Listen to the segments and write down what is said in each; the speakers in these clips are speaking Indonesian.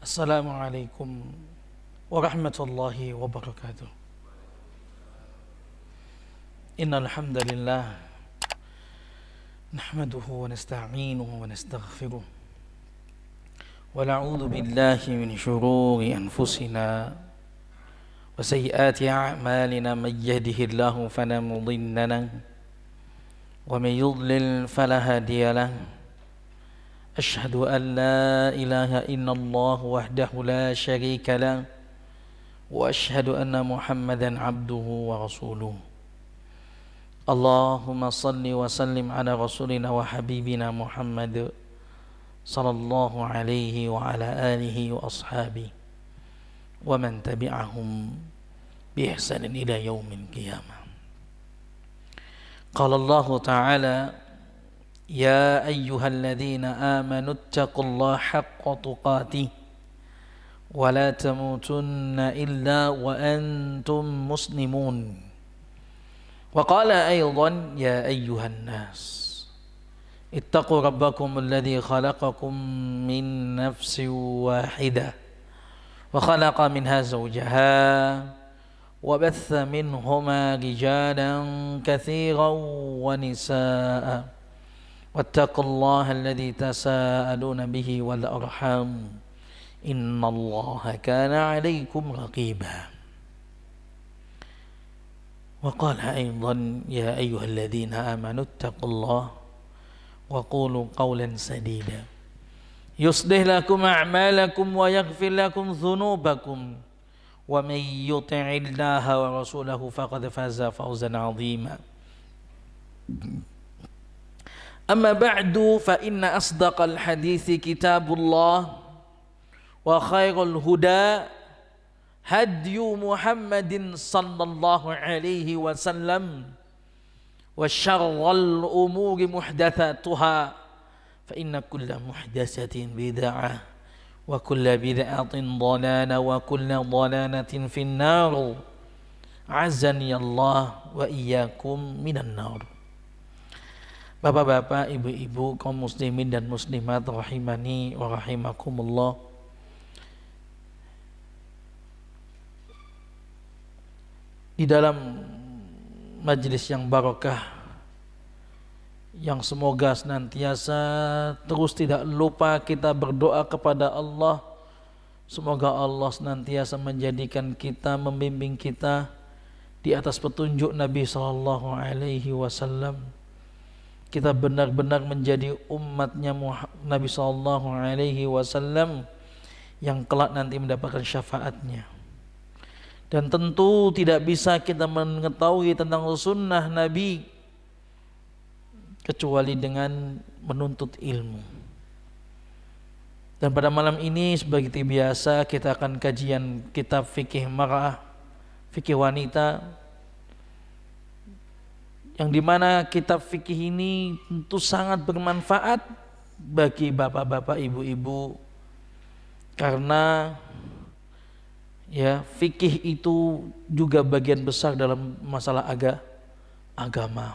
Assalamualaikum warahmatullahi wabarakatuh. Innal hamdalillah nahmaduhu wa nasta'inuhu wa nastaghfiruh wa na'udzu billahi min shururi anfusina wa sayyiati a'malina may yahdihillahu fala mudilla lahu wa may yudlil fala hadiya lahu. Asyhadu an la ilaha illallah wahdahu la syarika lah wa asyhadu anna Muhammadan abduhu wa rasuluh. Allahumma salli wa sallim ala rasulina wa habibina Muhammad sallallahu alaihi wa ala alihi wa ashabihi wa man tabi'ahum bi ihsanin ila yaumil qiyamah. Qala Allah Ta'ala: Ya ayyuhalladzina amanu ittaqullaha haqqa tuqatih wa la tamutunna illa wa antum muslimun. Wa qala aydan ya ayyuhan nas ittaqu rabbakum alladzi khalaqakum min nafsin wahidah wa khalaqa minha zawjaha wa batha minhuma rijalan katsiran wa nisaa'a واتقوا الله الذي تساءلون به والأرحام إن الله كان عليكم رقيبا. وقال أيضا يا أيها الذين آمنوا اتقوا الله وقولوا قولا سديدا يصلح لكم أعمالكم ويغفر لكم ذنوبكم ومن يطع الله ورسوله فقد فاز فوزا عظيما. أما بعد فإن أصدق الحديث كتاب الله وخير الهدى هدي محمد صلى الله عليه وسلم وشر الأمور محدثاتها فإن كل محدثة بدعة وكل بدعة ضلالة وكل ضلالة في النار عزني الله وإياكم من النار. Bapak-bapak, ibu-ibu, kaum muslimin dan muslimat rahimani wa rahimakumullah. Di dalam majelis yang barakah, yang semoga senantiasa terus tidak lupa kita berdoa kepada Allah, semoga Allah senantiasa menjadikan kita, membimbing kita di atas petunjuk Nabi sallallahu alaihi wasallam. Kita benar-benar menjadi umatnya Nabi sallallahu alaihi wasallam yang kelak nanti mendapatkan syafaatnya. Dan tentu tidak bisa kita mengetahui tentang sunnah Nabi kecuali dengan menuntut ilmu. Dan pada malam ini seperti biasa kita akan kajian kitab fikih mar'ah, fikih wanita, yang dimana kitab fikih ini tentu sangat bermanfaat bagi bapak-bapak, ibu-ibu, karena ya fikih itu juga bagian besar dalam masalah agama.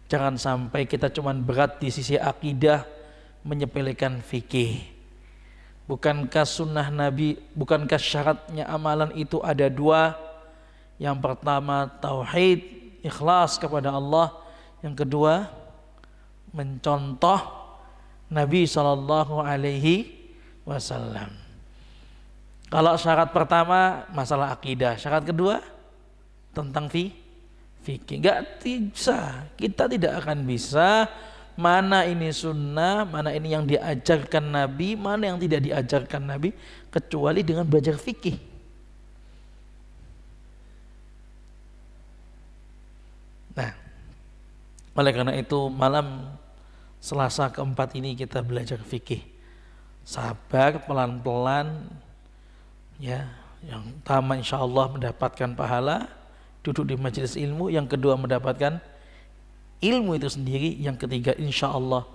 Jangan sampai kita cuman berat di sisi akidah menyepelekan fikih. Bukankah sunnah Nabi, bukankah syaratnya amalan itu ada dua? Yang pertama tauhid, ikhlas kepada Allah. Yang kedua mencontoh Nabi sallallahu alaihi wasallam. Kalau syarat pertama masalah akidah, syarat kedua tentang fikih. Enggak bisa, kita tidak akan bisa mana ini sunnah, mana ini yang diajarkan Nabi, mana yang tidak diajarkan Nabi, kecuali dengan belajar fikih. Nah, oleh karena itu malam Selasa keempat ini kita belajar fikih. Sabar, pelan-pelan, ya. Yang pertama insya Allah mendapatkan pahala duduk di majelis ilmu. Yang kedua mendapatkan ilmu itu sendiri. Yang ketiga insya Allah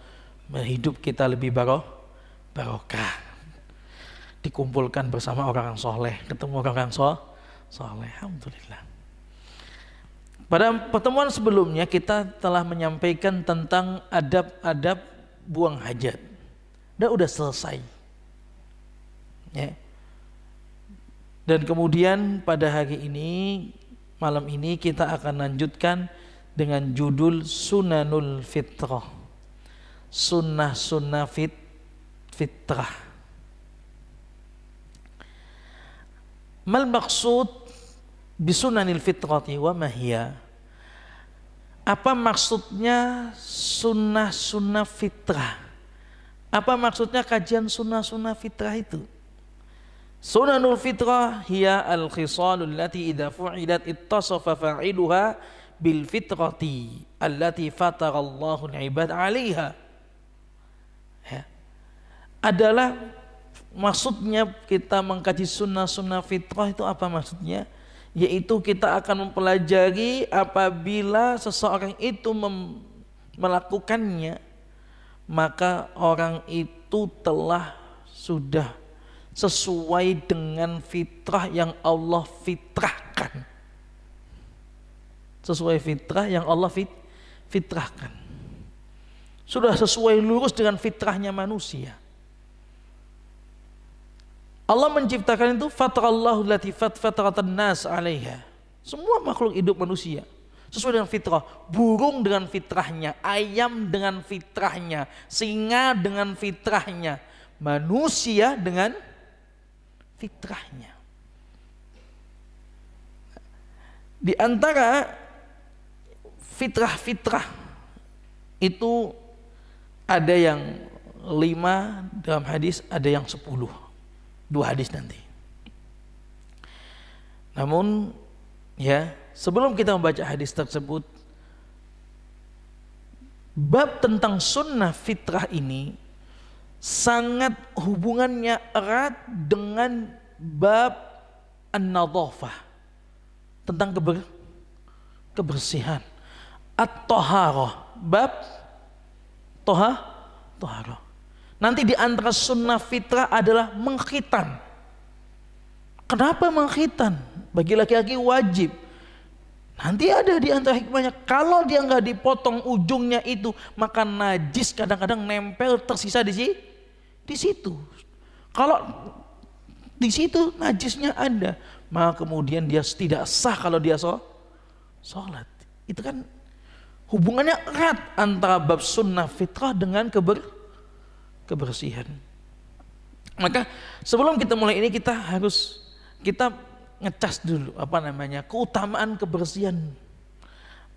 hidup kita lebih barokah. Dikumpulkan bersama orang soleh, ketemu orang soleh. Alhamdulillah. Pada pertemuan sebelumnya kita telah menyampaikan tentang adab-adab buang hajat. Dan udah selesai. Ya. Dan kemudian pada hari ini, malam ini kita akan lanjutkan dengan judul Sunanul Fitrah. Sunnah-sunnah fitrah. Mal maksud bisunanil fitrati wa mahiyya? Apa maksudnya sunnah-sunnah fitrah? Apa maksudnya kajian sunnah-sunnah fitrah itu? Sunanul fitrah hiya al-khisalul lati idza fu'ilat ittasafa fa'iluha bil fitrati allati fatarallahu al-ibad 'alaiha. Ya. Adalah maksudnya kita mengkaji sunnah-sunnah fitrah itu apa maksudnya? Yaitu kita akan mempelajari apabila seseorang itu melakukannya, maka orang itu telah sudah sesuai dengan fitrah yang Allah fitrahkan. Sesuai fitrah yang Allah fitrahkan. Sudah sesuai lurus dengan fitrahnya manusia. Allah menciptakan itu fatrallahu allati fataratan nas 'alaiha. Semua makhluk hidup manusia sesuai dengan fitrah. Burung dengan fitrahnya, ayam dengan fitrahnya, singa dengan fitrahnya, manusia dengan fitrahnya. Di antara fitrah-fitrah itu ada yang 5 dalam hadis, ada yang 10. 2 hadis nanti. Namun ya, sebelum kita membaca hadis tersebut, bab tentang sunnah fitrah ini sangat hubungannya erat dengan bab an-nadhafah, tentang kebersihan, at-taharah, bab taharah. Nanti di antara sunnah fitrah adalah mengkhitan. Kenapa mengkhitan? Bagi laki-laki wajib. Nanti ada di antara hikmahnya, kalau dia nggak dipotong ujungnya itu, maka najis kadang-kadang nempel tersisa di situ. Kalau di situ najisnya ada, maka kemudian dia tidak sah kalau dia sholat. Itu kan hubungannya erat antara bab sunnah fitrah dengan kebersihan. Maka sebelum kita mulai ini kita ngecas dulu keutamaan kebersihan.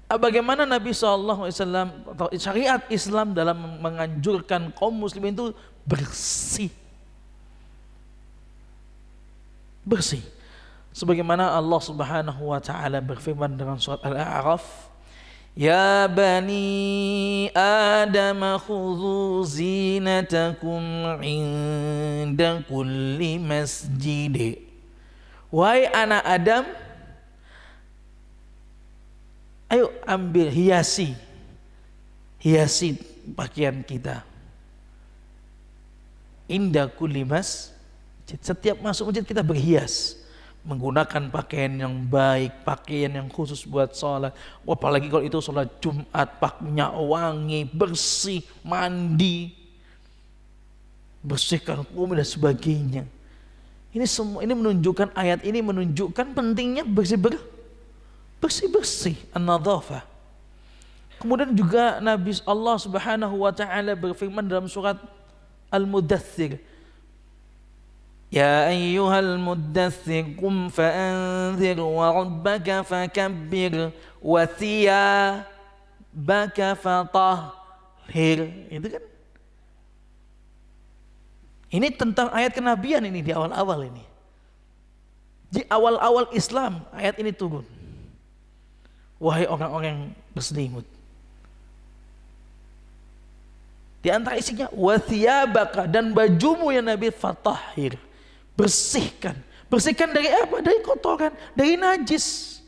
Bagaimana Nabi SAW atau syariat Islam dalam menganjurkan kaum muslimin itu bersih. Sebagaimana Allah Subhanahu wa taala berfirman dalam surat Al-A'raf, Ya bani Adam khudhu zinatakum inda kulli masjid. Wahai anak Adam, ayo ambil hiasi pakaian kita. Inda kulli masjid. Setiap masuk masjid kita berhias, menggunakan pakaian yang baik, pakaian yang khusus buat sholat. Apalagi kalau itu sholat Jumat, pakaiannya wangi, bersih, mandi, bersihkan kumil dan sebagainya. Ini semua ini menunjukkan, ayat ini menunjukkan pentingnya bersih, an-nadhafah. Kemudian juga Nabi Allah Subhanahu wa taala berfirman dalam surat Al-Mudaththir, Ya ayyuhal muddaththir qum fa'anzir wa rabbaka fakabbir wa thiyabaka fatahhir. Itu kan, ini tentang ayat kenabian ini di awal-awal ini. Di awal-awal Islam ayat ini turun. Wahai orang-orang yang berselimut. Di antara isinya wa thiyabaka, dan bajumu ya Nabi fatahhir. Bersihkan. Bersihkan dari apa? Dari kotoran, dari najis.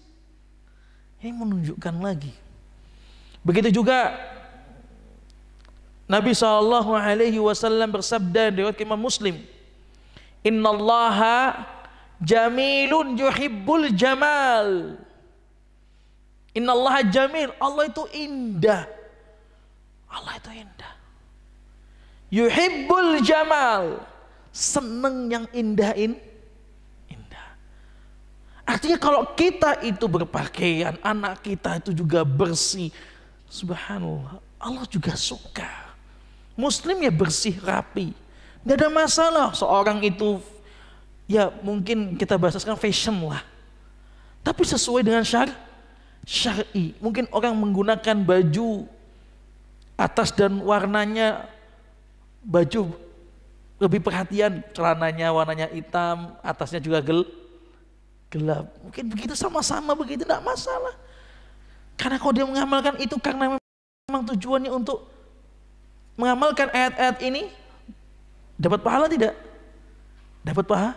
Ini menunjukkan lagi. Begitu juga Nabi SAW bersabda di riwayat Imam Muslim, Innallaha jamilun yuhibbul jamal. Innallaha jamil. Allah itu indah. Allah itu indah. Yuhibbul jamal. seneng yang indah. Artinya kalau kita itu berpakaian, anak kita itu juga bersih, subhanallah, Allah juga suka. Muslim ya bersih, rapi, nggak ada masalah. Seorang itu ya mungkin kita bahasakan fashion lah, tapi sesuai dengan syar'i. Mungkin orang menggunakan baju atas dan warnanya, baju lebih perhatian, celananya warnanya hitam, atasnya juga gelap. Mungkin begitu, sama-sama begitu, tidak masalah. Karena kalau dia mengamalkan itu karena memang tujuannya untuk mengamalkan ayat-ayat ini, dapat pahala tidak? Dapat pahala.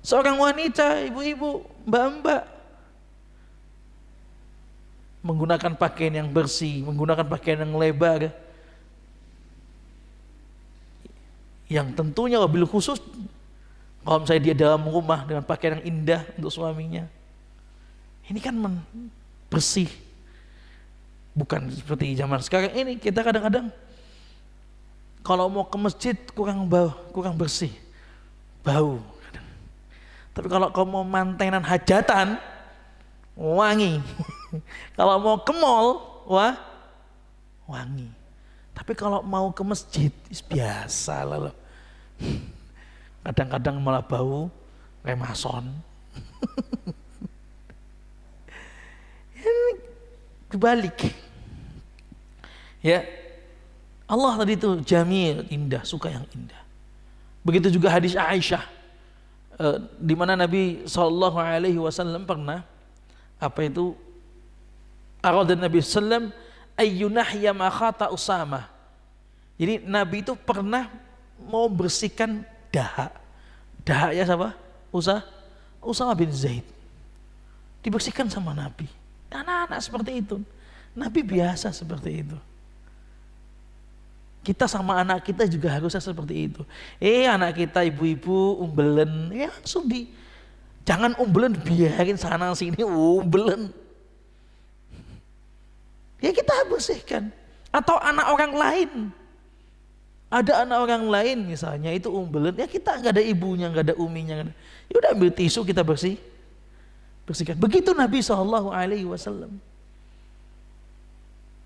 Seorang wanita, ibu-ibu, mbak-mbak, menggunakan pakaian yang bersih, menggunakan pakaian yang lebar, yang tentunya wabil khusus kalau misalnya dia dalam rumah dengan pakaian yang indah untuk suaminya, ini kan bersih. Bukan seperti zaman sekarang ini, kita kadang-kadang kalau mau ke masjid kurang bersih, bau. Tapi kalau kau mau mantenan hajatan, wangi. Kalau mau ke mall, wangi. Tapi kalau mau ke masjid, biasa lah loh. Kadang-kadang malah bau remason. Kebalik. Ya, Allah tadi itu jamil, indah, suka yang indah. Begitu juga hadis Aisyah, di mana Nabi SAW pernah arada Nabi SAW ayyunahya makhata Usamah. Jadi Nabi itu pernah mau bersihkan dahaknya siapa? Usamah bin Zaid. Dibersihkan sama Nabi. Anak-anak seperti itu. Nabi biasa seperti itu. Kita sama anak kita juga harusnya seperti itu. Anak kita ibu-ibu umbelen, ya langsung jangan umbelen, biarin sana sini umbelen. Ya kita bersihkan. Atau anak orang lain. Ada anak orang lain misalnya itu umbelen, ya kita nggak ada ibunya, nggak ada uminya, ya udah ambil tisu kita bersihkan. Begitu Nabi SAW.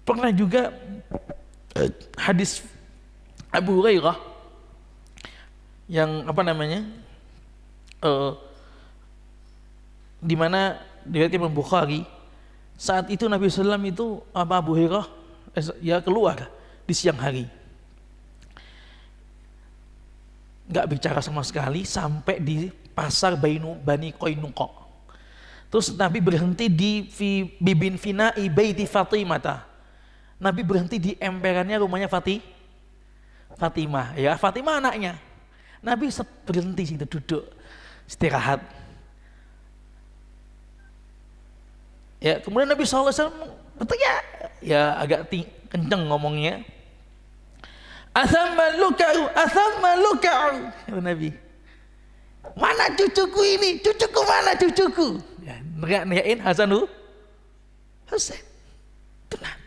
Pernah juga hadis Abu Hurairah yang di mana diriwayatkan Imam Bukhari, saat itu Nabi SAW itu Abu Hurairah ya keluar di siang hari, nggak bicara sama sekali sampai di pasar Bani Qainuqa. Terus Nabi berhenti di bibin fina'i baiti Fatimah. Nabi berhenti di emperannya rumahnya Fatimah, ya Fatimah anaknya. Nabi berhenti situ, duduk istirahat. Ya kemudian Nabi SAW bertanya, ya agak kenceng ngomongnya. Athamma luka'u, kata Nabi. Mana cucuku ini? Cucuku mana cucuku? Ya, neriak-neriakin Hasan Husain. Itu Nabi.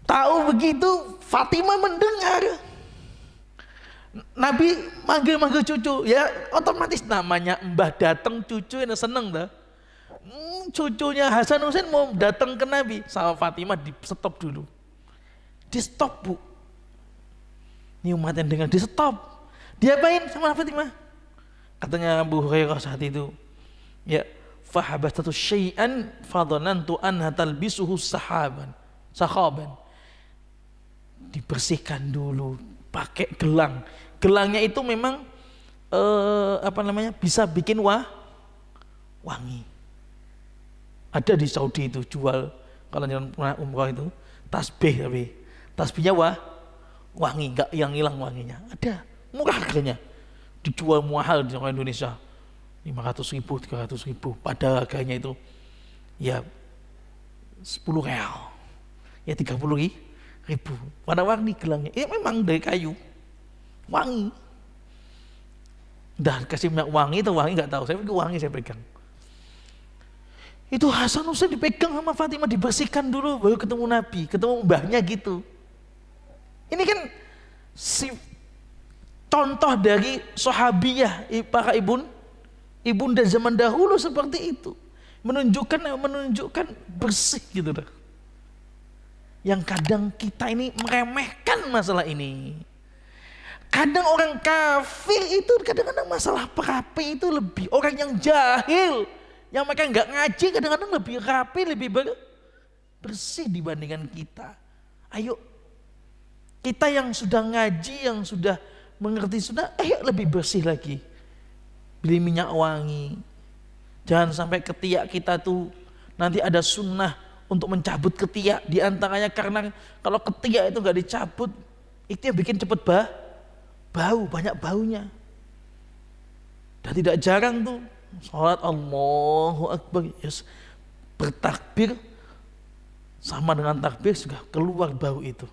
Tahu begitu, Fatimah mendengar. Nabi manggil cucu, ya otomatis namanya mbah datang cucu yang seneng dah. Cucunya Hasan Husain mau datang ke Nabi, sama Fatimah di stop dulu. Di stop bu, ini umat yang dengar, di stop. Diapain sama Fatimah? Katanya Abu Hurairah saat itu, ya fahabatu syai'an fadhanantu anha talbisuhu sahaban. Dibersihkan dulu, pakai gelang. Gelangnya itu memang bisa bikin wangi. Ada di Saudi itu jual, kalau jalan umrah itu tasbih, tapi tasbihnya wangi, nggak yang hilang wanginya. Ada, murah harganya, dijual mahal di orang Indonesia 500.000, 300.000. Pada harganya itu ya 10 real, ya 30.000. Pada wangi gelangnya, memang dari kayu, wangi. Udah kasih minyak wangi atau wangi nggak tahu, saya pikir wangi saya pegang. Itu Hasan Husain dipegang sama Fatimah, dibersihkan dulu baru ketemu Nabi, ketemu mbahnya gitu. Ini kan contoh dari sahabiyah, para ibunda zaman dahulu seperti itu, menunjukkan bersih gitu loh. Yang kadang kita ini meremehkan masalah ini. Kadang orang kafir itu kadang-kadang masalah perapi itu lebih, orang yang jahil, yang mereka nggak ngaji kadang-kadang lebih rapi, lebih bersih dibandingkan kita. Ayo kita yang sudah ngaji, yang sudah mengerti sudah, ayo lebih bersih lagi. Beli minyak wangi. Jangan sampai ketiak kita tuh nanti ada sunnah untuk mencabut ketiak. Di antaranya karena kalau ketiak itu nggak dicabut, itu yang bikin cepet bau, banyak baunya. Dan tidak jarang tuh sholat Allahu Akbar, yes, bertakbir sama dengan takbir sudah keluar bau itu.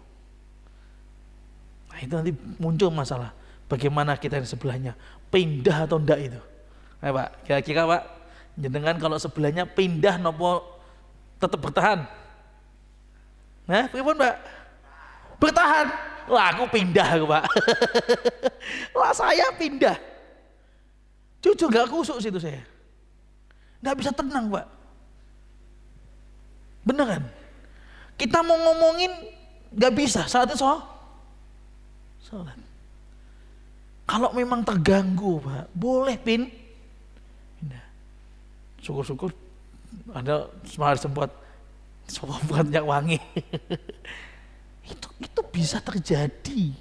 Nah itu nanti muncul masalah. Bagaimana kita di sebelahnya, pindah atau enggak itu? Nah, Pak, kira-kira Pak, jenengan kalau sebelahnya pindah nopo tetap bertahan? Nah, bagaimana Pak? Bertahan. Wah, aku pindah aku Pak. Wah, saya pindah. Jujur gak kusuk situ saya. Gak bisa tenang Pak. Beneran. Kita mau ngomongin gak bisa saat itu sholat. Kalau memang terganggu Pak, boleh pindah. Syukur-syukur ada sempat minyak wangi. Itu bisa terjadi.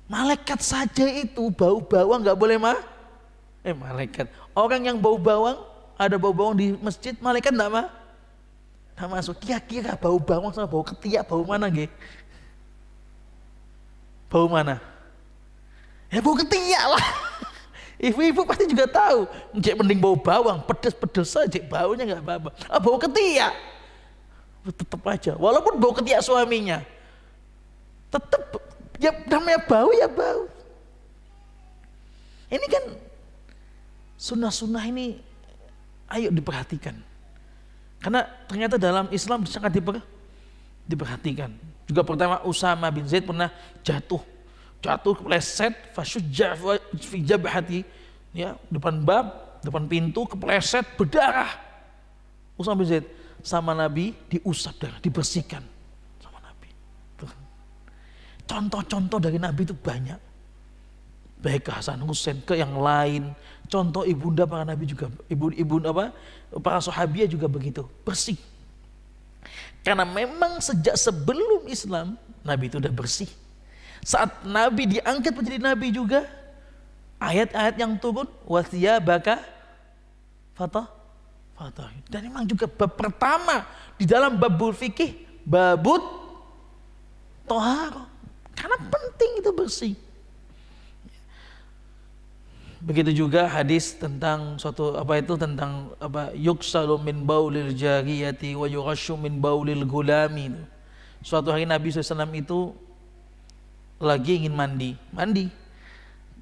Malaikat saja itu bau bawang nggak boleh malaikat. Orang yang bau bawang, ada bau bawang di masjid, malaikat nggak masuk. Kira-kira bau bawang sama bau ketiak bau mana nggih? Bau mana? Ya bau ketiak lah. Ibu-ibu pasti juga tahu. Cek mending bau bawang, pedes-pedes saja baunya nggak apa-apa. Bau ketiak tetap aja, walaupun bau ketiak suaminya, tetap ya namanya bau ya bau. Ini kan sunnah-sunnah ini ayo diperhatikan, karena ternyata dalam Islam sangat diperhatikan. Juga pertama Usama bin Zaid pernah jatuh kepleset, fasyujja fi jabhati, ya depan pintu kepleset berdarah. Usama bin Zaid sama Nabi diusap darah, dibersihkan sama Nabi. Contoh-contoh dari Nabi itu banyak. Baik ke Hasan Husain, ke yang lain. Contoh ibunda para Nabi juga, para sahabiah juga begitu, bersih. Karena memang sejak sebelum Islam, Nabi itu udah bersih. Saat Nabi diangkat menjadi Nabi juga, ayat-ayat yang turun, wathiyabaka fatah. Dan memang juga bab pertama di dalam babul fikih, babut toharo, karena penting itu bersih. Begitu juga hadis tentang tentang yuksalu min baulil jariyati wa yurashu min baulil gulami. Suatu hari Nabi SAW itu lagi ingin mandi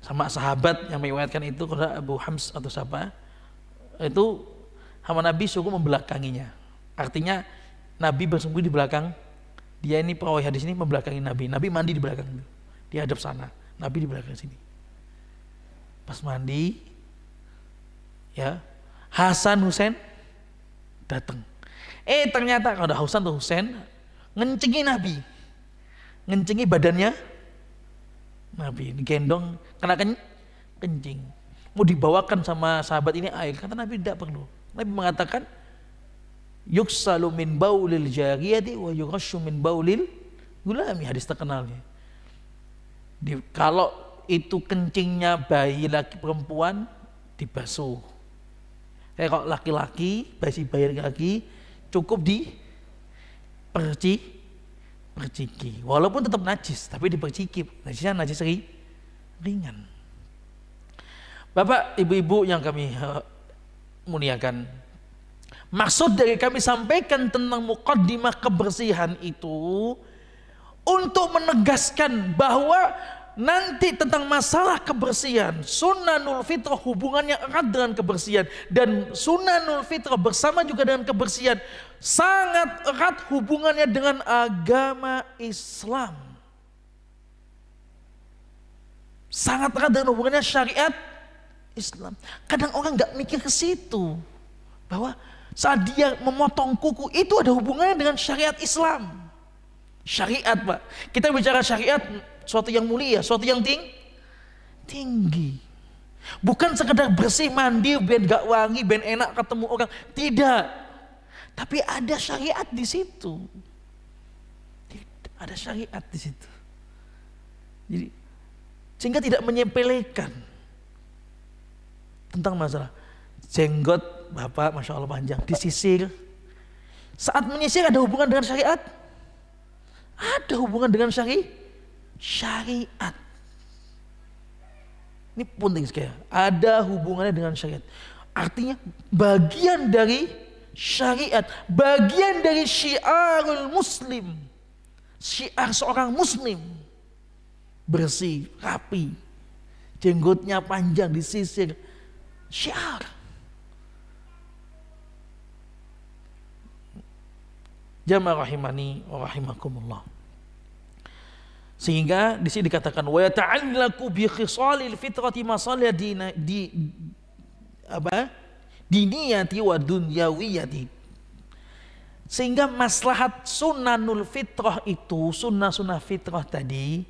sama sahabat yang meriwayatkan itu, kalau Abu Hams atau siapa itu, sama Nabi suruh membelakanginya. Artinya Nabi bersembunyi di belakang dia, ini perawi hadis ini membelakangi Nabi. Nabi mandi di belakang, di hadap sana, Nabi di belakang sini. Pas mandi, ya Hasan Husain datang. Ternyata kalau ada Hasan atau Husain ngencengi Nabi, ngencengi badannya Nabi, digendong kena kencing. Mau dibawakan sama sahabat ini air, kata Nabi tidak perlu. Nabi mengatakan yuksalu min baulil jariyati wa yurashu min baulil gulami, hadis terkenalnya. Kalau itu kencingnya bayi laki perempuan dibasuh. Kalau laki-laki, bayi laki cukup perciki. Walaupun tetap najis, tapi diperciki. Najisnya najis ringan. Bapak, ibu-ibu yang kami muliakan, maksud dari kami sampaikan tentang muqaddimah kebersihan itu untuk menegaskan bahwa nanti tentang masalah kebersihan, sunnanul fitrah hubungannya erat dengan kebersihan, dan sunnanul fitrah bersama juga dengan kebersihan sangat erat hubungannya dengan agama Islam. Sangat erat dengan hubungannya syariat Islam. Kadang orang nggak mikir ke situ, bahwa saat dia memotong kuku itu ada hubungannya dengan syariat Islam. Syariat, Pak. Kita bicara syariat, suatu yang mulia, suatu yang tinggi. Bukan sekedar bersih mandi biar gak wangi, biar enak ketemu orang. Tidak. Tapi ada syariat di situ. Ada syariat di situ. Jadi, sehingga tidak menyepelekan tentang masalah jenggot Bapak, Masya Allah panjang, disisir. Saat menyisir ada hubungan dengan syariat? Ada hubungan dengan syariat. Ini penting sekali. Ada hubungannya dengan syariat. Artinya bagian dari syariat, bagian dari syiarul muslim. Syiar seorang muslim. Bersih, rapi, jenggotnya panjang, disisir. Syiar. Jamaah rahimani wa rahimakumullah. Sehingga di sini dikatakan wa yata'allaqu bi khisalil fitrati masalih diniyati wa dunyawiyati. Sehingga maslahat sunanul fitrah itu, sunnah fitrah tadi,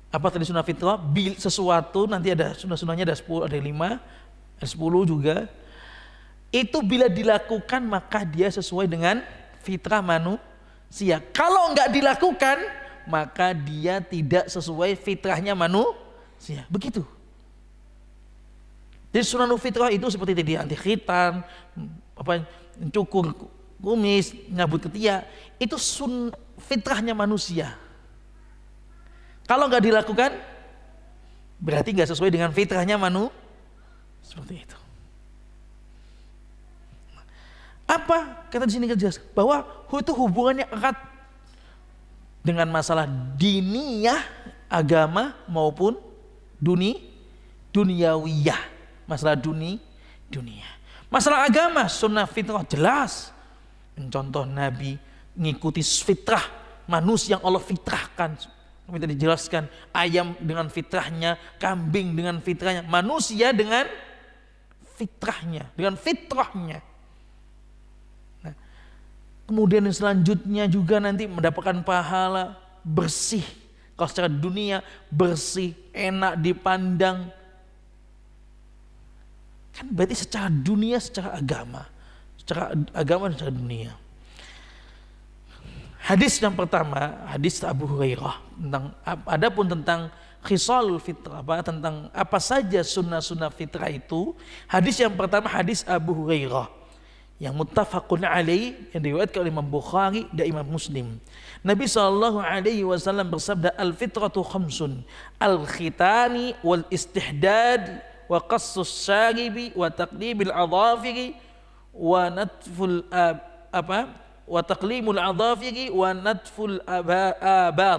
apa tadi sunnah fitrah? Sesuatu, nanti ada sunnah-sunnahnya, ada 10, ada 5, ada 10 juga. Itu bila dilakukan maka dia sesuai dengan fitrah manusia. Kalau enggak dilakukan maka dia tidak sesuai fitrahnya manusia. Begitu. Jadi sunanul fitrah itu seperti tadi, anti khitan, cukur kumis, nyabut ketiak, itu fitrahnya manusia. Kalau nggak dilakukan berarti nggak sesuai dengan fitrahnya seperti itu. Apa kata di sini jelas bahwa itu hubungannya erat dengan masalah diniyah, agama maupun duniawiyah, masalah dunia. Masalah agama, sunnah fitrah jelas. Contoh Nabi ngikuti fitrah manusia yang Allah fitrahkan. Kita dijelaskan ayam dengan fitrahnya, kambing dengan fitrahnya, manusia dengan fitrahnya, dengan fitrahnya. Kemudian yang selanjutnya juga nanti mendapatkan pahala bersih. Kalau secara dunia bersih, enak dipandang. Kan berarti secara dunia, secara agama. Secara agama dan secara dunia. Hadis yang pertama, hadis Abu Hurairah tentang khisalul fitrah, tentang apa saja sunnah-sunnah fitrah itu. Hadis yang pertama hadis Abu Hurairah yang muttafaqun alaih, yang diriwayatkan oleh Imam Bukhari dan Imam Muslim. Nabi SAW bersabda, al-fitratu khamsun, al-khitani wal istihdad wa qassus syaribi wa taqlimil adhafiri wa natful wa taqlimul adhafiri wa natful abat.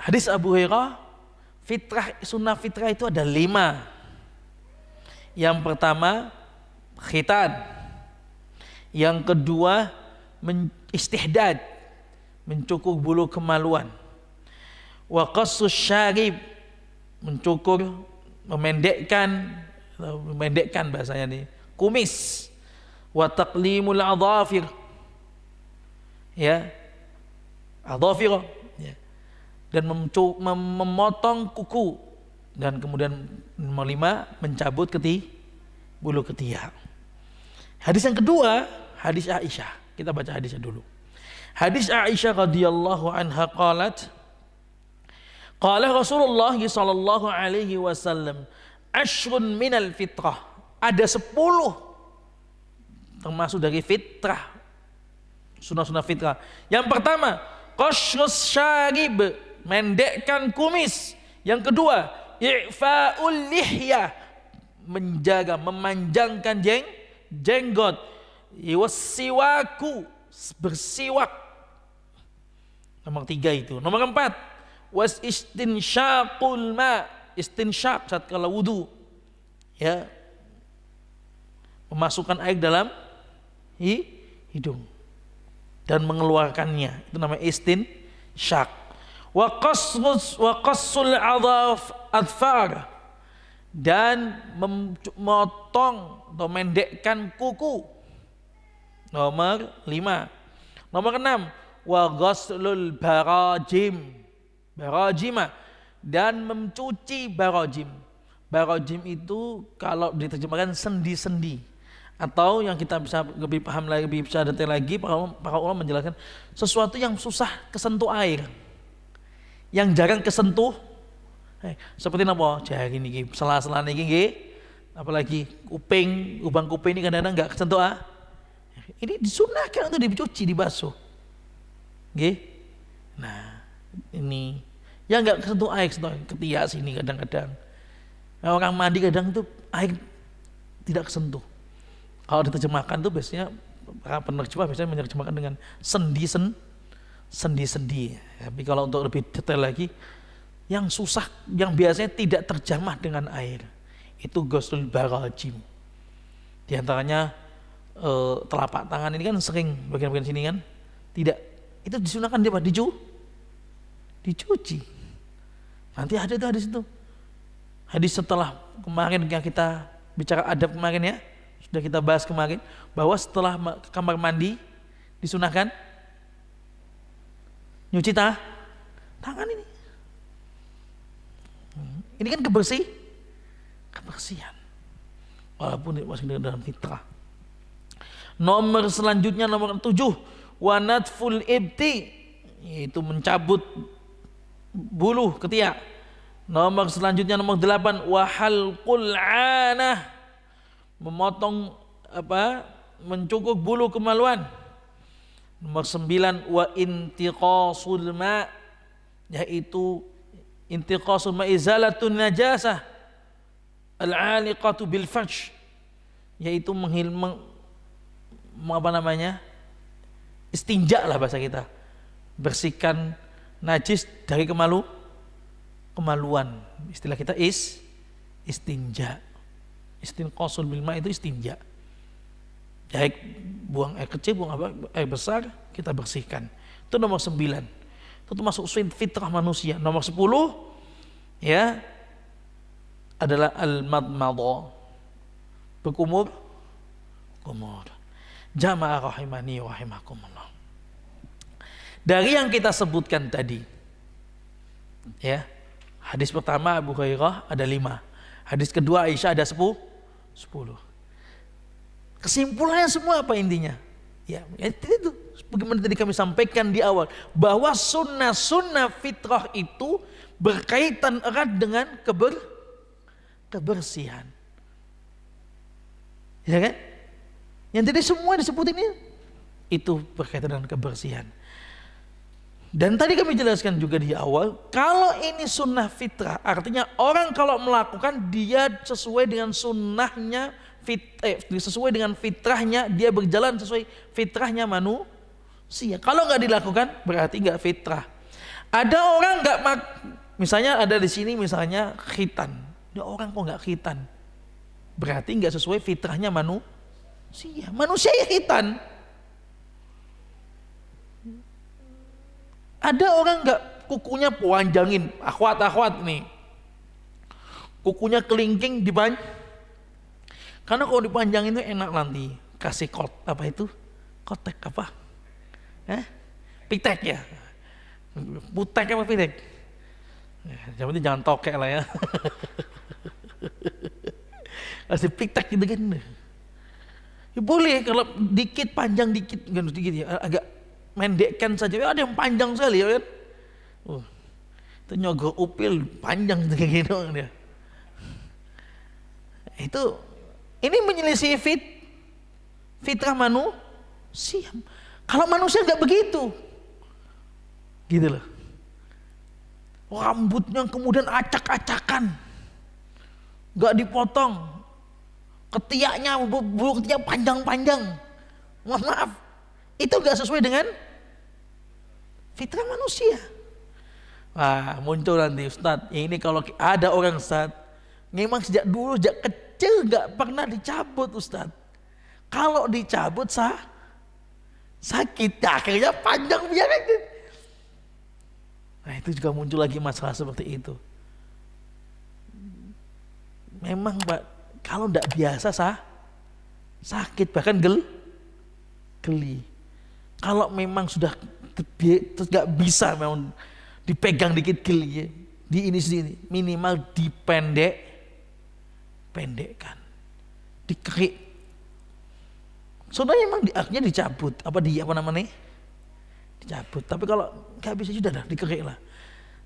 Hadis Abu Hurairah, sunnah fitrah itu ada 5. Yang pertama khitan, yang kedua istihdad, mencukur bulu kemaluan, wa qassus syarib, memendekkan bahasanya nih, kumis, wa taqlimul adhafir, ya, adhafir, ya, dan memotong kuku. Dan kemudian nomor 5 mencabut bulu ketiak. Hadis yang kedua, hadis Aisyah. Kita baca hadisnya dulu. Hadis Aisyah radhiyallahu anha qalat, qala Rasulullah sallallahu alaihi wasallam, ashrun minal fitrah. Ada 10 termasuk dari fitrah, sunnah-sunnah fitrah. Yang pertama, qashrus syarib, mendekkan kumis. Yang kedua, i'fa'ul lihyah, menjaga, memanjangkan jenggot. Wassiwaku, bersiwak. Nomor 3 itu. Nomor 4, was istinsyaqul ma, istinsyaq saat kalau wudu, ya, memasukkan air dalam hidung dan mengeluarkannya, itu namanya istinsyaq. wa qassul adfar, dan memotong atau mendekkan kuku. Nomor 5. Nomor 6, wa ghaslul barajima, dan mencuci barajim. Barajim itu kalau diterjemahkan sendi-sendi, atau yang kita bisa lebih paham lagi, lebih bisa detail lagi, para ulama menjelaskan sesuatu yang susah kesentuh air, yang jarang kesentuh. Seperti apa? Jari ini, sela-sela ini, apalagi kuping, lubang kuping ini kadang-kadang nggak kesentuh Ini disunahkan untuk dicuci, dibasuh. Nah, ini yang nggak kesentuh air, ketiak sini kadang-kadang. Nah, orang mandi kadang itu air tidak kesentuh. Kalau diterjemahkan tuh biasanya para penerjemah biasanya menerjemahkan dengan sendi-sendi. Tapi kalau untuk lebih detail lagi, yang susah, yang biasanya tidak terjamah dengan air, itu ghuslul barajim. Di antaranya telapak tangan ini kan sering bagian-bagian sini kan tidak, itu disunahkan dia dicuci. Nanti ada tuh hadis itu. Hadis setelah kemarin yang kita bicara adab kemarin ya, sudah kita bahas kemarin, bahwa setelah kamar mandi disunahkan nyuci tangan ini. Ini kan kebersihan. Walaupun masih dalam fitrah. Nomor selanjutnya nomor 7, wa natful ibti, yaitu mencabut bulu ketiak. Nomor selanjutnya nomor 8, wa halqul anah, memotong mencukur bulu kemaluan. Nomor 9, wa intiqasul ma, yaitu intiqasul ma izalatun najasah al-aliqatu bil fajr, yaitu istinja lah bahasa kita, bersihkan najis dari kemaluan. Istilah kita istinja. Istinqasul bil ma itu istinja. Baik buang air kecil, buang air besar, kita bersihkan. Itu nomor 9. Itu termasuk fitrah manusia. Nomor 10 ya adalah al-madmadha, berkumur. Jamaah rahimani wa rahimakumullah. Dari yang kita sebutkan tadi, ya, hadis pertama Abu Hurairah ada 5, hadis kedua Aisyah ada 10. Kesimpulannya semua apa intinya? Ya itu bagaimana tadi kami sampaikan di awal, bahwa sunnah fitrah itu berkaitan erat dengan kebersihan. Ya kan? Yang tadi semua disebut ini itu berkaitan dengan kebersihan. Dan tadi kami jelaskan juga di awal, kalau ini sunnah fitrah, artinya orang kalau melakukan dia sesuai dengan sunnahnya, sesuai dengan fitrahnya, dia berjalan sesuai fitrahnya manusia. Kalau nggak dilakukan berarti nggak fitrah. Ada orang nggak misalnya ada di sini misalnya khitan, ada orang kok nggak khitan, berarti nggak sesuai fitrahnya manusia ya khitan. Ada orang nggak kukunya panjangin, akhwat nih, kukunya kelingking dipanjang, karena kalau dipanjangin itu enak nanti kasih kotek apa? Pitek ya, putek apa pitek? Yang penting jangan tokek lah ya. Kasih pitek gitu kan. Ya boleh kalau dikit panjang dikit ya, agak mendekkan saja. Ada yang panjang sekali ya kan. Itu nyogok upil panjang kayak gitu dia. Ini menyelisih fitrah manusia. Kalau manusia nggak begitu, gitu loh. Rambutnya kemudian acak-acakan, nggak dipotong. Ketiaknya, bulu ketiak panjang-panjang. Mohon maaf, itu gak sesuai dengan fitrah manusia. Wah, muncul nanti Ustadz, ini kalau ada orang Ustadz, memang sejak kecil gak pernah dicabut Ustadz. Kalau dicabut sakit, akhirnya panjang biar aja. Nah itu juga muncul lagi masalah seperti itu. Memang Pak, kalau tidak biasa sakit, bahkan geli. Kalau memang sudah nggak bisa memang dipegang dikit geli ya, di ini sendiri minimal pendekkan, dikerik. Sebenarnya memang akhirnya dicabut, dicabut. Tapi kalau nggak bisa sudah dah dikerik lah.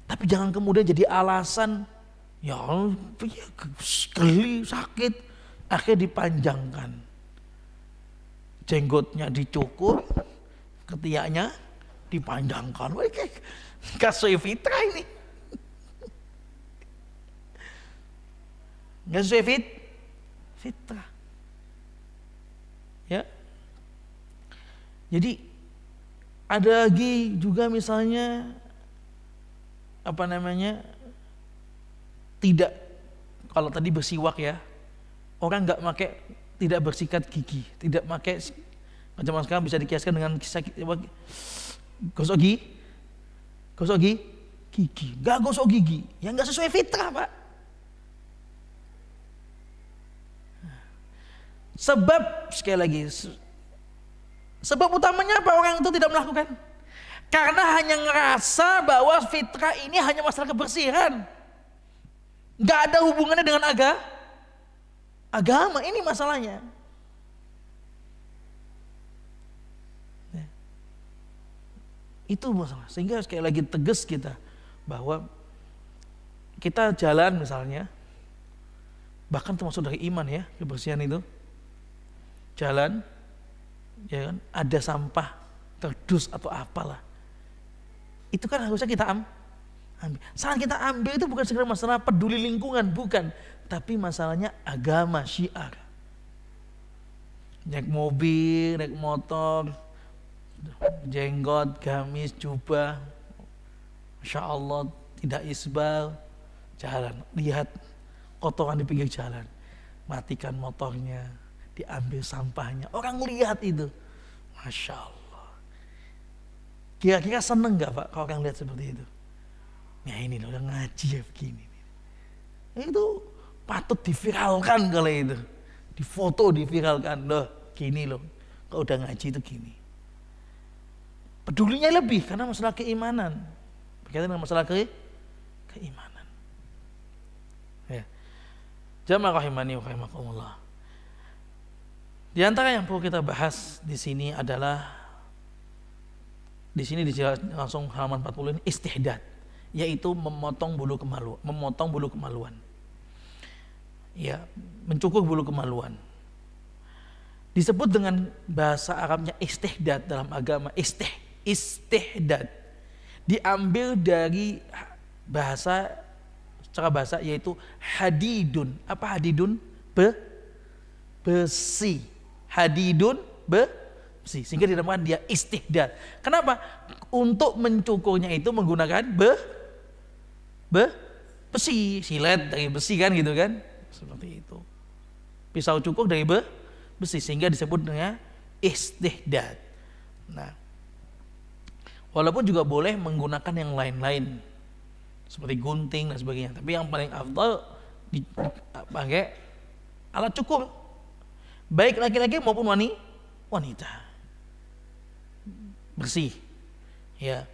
Tapi jangan kemudian jadi alasan ya geli sakit, akhirnya dipanjangkan, jenggotnya dicukur, ketiaknya dipanjangkan. Wah, kasus fitrah ini. Nggak sesuai fitrah. Ya. Jadi ada lagi juga misalnya tidak, kalau tadi bersiwak ya, orang nggak pakai, tidak bersikat gigi, tidak pakai, macam sekarang bisa dikiaskan dengan gosok gigi, nggak gosok gigi, yang nggak sesuai fitrah Pak. Sebab sekali lagi, sebab utamanya apa orang itu tidak melakukan? Karena hanya ngerasa bahwa fitrah ini hanya masalah kebersihan, nggak ada hubungannya dengan agama. Ini masalahnya. Itu masalah. Sehingga sekali lagi tegas kita bahwa kita jalan misalnya, bahkan termasuk dari iman ya, kebersihan itu. Jalan, ya kan, ada sampah, kerdus atau apalah, itu kan harusnya kita ambil. Saat kita ambil itu bukan sekedar masalah peduli lingkungan, bukan, tapi masalahnya agama, syiar. Naik mobil, naik motor, jenggot, gamis, jubah, Masya Allah, tidak isbal, jalan, lihat kotoran di pinggir jalan, matikan motornya, diambil sampahnya, orang lihat itu, Masya Allah. Kira-kira seneng gak Pak kalau orang lihat seperti itu? Ya ini loh, udah ngaji ya begini. Itu patut diviralkan kalau itu, difoto, diviralkan loh, gini loh, kalau udah ngaji itu gini. Pedulinya lebih karena masalah keimanan, berkaitan dengan masalah keimanan. Ya. Jamaah rahimani wa rahimakumullah. Di antara yang perlu kita bahas di sini adalah, di sini dijelaskan langsung halaman 40 ini, istihdad, yaitu memotong bulu kemaluan. Ya, mencukur bulu kemaluan. Disebut dengan bahasa Arabnya istihdad dalam agama, istihdad. Diambil dari secara bahasa yaitu hadidun. Apa hadidun? Besi. Hadidun besi, sehingga dinamakan dia istihdad. Kenapa? Untuk mencukurnya itu menggunakan besi, silet dari besi kan gitu kan, seperti itu. Pisau cukur dari besi, sehingga disebut dengan istihdad. Nah, walaupun juga boleh menggunakan yang lain-lain seperti gunting dan sebagainya, tapi yang paling afdal dipakai alat cukur, baik laki-laki maupun wanita, bersih. Ya.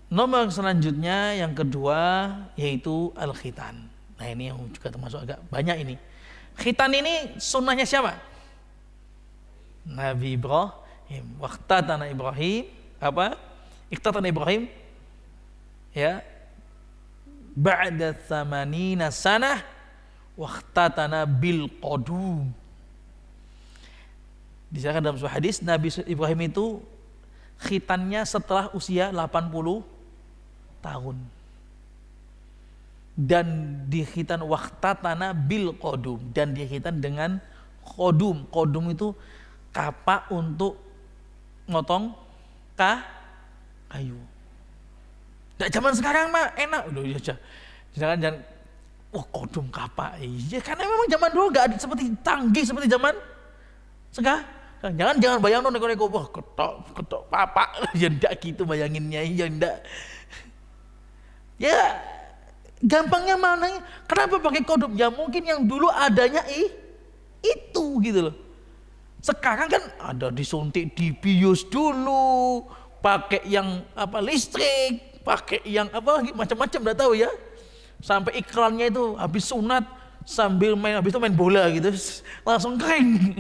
Nomor selanjutnya yang kedua yaitu al-khitan. Nah ini yang juga termasuk agak banyak ini. Khitan ini sunnahnya siapa? Nabi Ibrahim. Waqtatana Ibrahim, Iqtatana Ibrahim, ya, ba'da thamanina sanah waqtatana bil qadum. Disebutkan dalam sebuah hadis, Nabi Ibrahim itu khitannya setelah usia 80 tahun. Dan di khitan waqtatana bil qadum, dan di khitan dengan qadum. Qadum itu kapak untuk motong kayu. Nggak zaman sekarang mah enak, udah aja. Jangan qadum kapak. Iya, karena memang zaman dulu nggak ada seperti canggih seperti zaman sekarang. Jangan bayang neko-neko wah ketok papa ya ndak gitu bayanginnya ya ndak. Ya gampangnya mana? Kenapa pakai kondom? Ya mungkin yang dulu adanya itu gitu loh. Sekarang kan ada disuntik, dibius dulu, pakai yang apa listrik, pakai yang apa macam-macam enggak tahu ya. Sampai iklannya itu habis sunat sambil habis itu main bola gitu, langsung kering.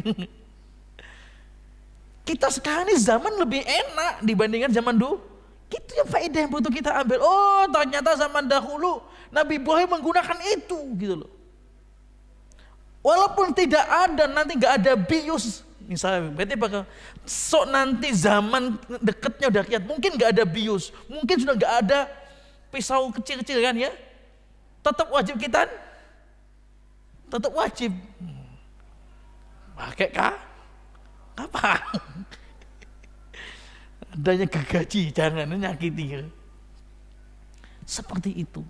Kita sekarang ini zaman lebih enak dibandingkan zaman dulu. Itu yang faedah yang butuh kita ambil. Oh ternyata zaman dahulu Nabi Ibrahim menggunakan itu gitu loh. Walaupun tidak ada nanti nggak ada bius misalnya, berarti bakal nanti zaman dekatnya udah kiat mungkin nggak ada bius, mungkin sudah nggak ada pisau kecil-kecil kan ya, tetap wajib kita, tetap wajib pakai apa? Adanya gergaji, jangan nyakiti. Seperti itu.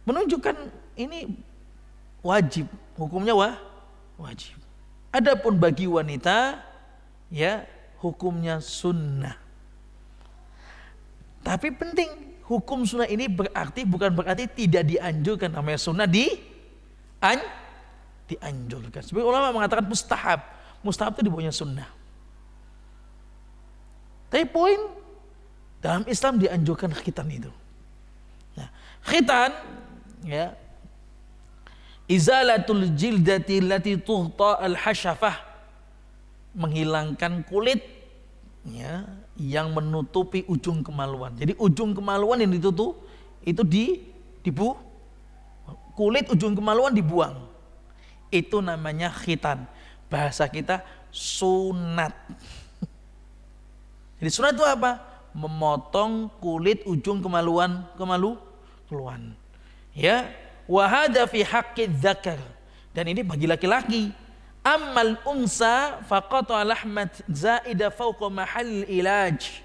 Menunjukkan ini wajib, hukumnya wajib. Adapun bagi wanita, ya hukumnya sunnah. Tapi penting, hukum sunnah ini bukan berarti tidak dianjurkan. Namanya sunnah dianjurkan. Sebagai ulama mengatakan mustahab. Mustahab itu di bawahnya sunnah. Tapi poin dalam Islam dianjurkan khitan itu. Nah, khitan ya izalatul jildati allati tughta al-hasyafah, menghilangkan kulit ya yang menutupi ujung kemaluan. Jadi ujung kemaluan yang ditutup itu kulit ujung kemaluan dibuang. Itu namanya khitan. Bahasa kita sunat. Jadi sunat itu apa? Memotong kulit ujung kemaluan. Ya, wa hadza fi haqqi dzakar. Dan ini bagi laki-laki. Ammal unsa faqata lahmat zaida fawqa mahal ilaj.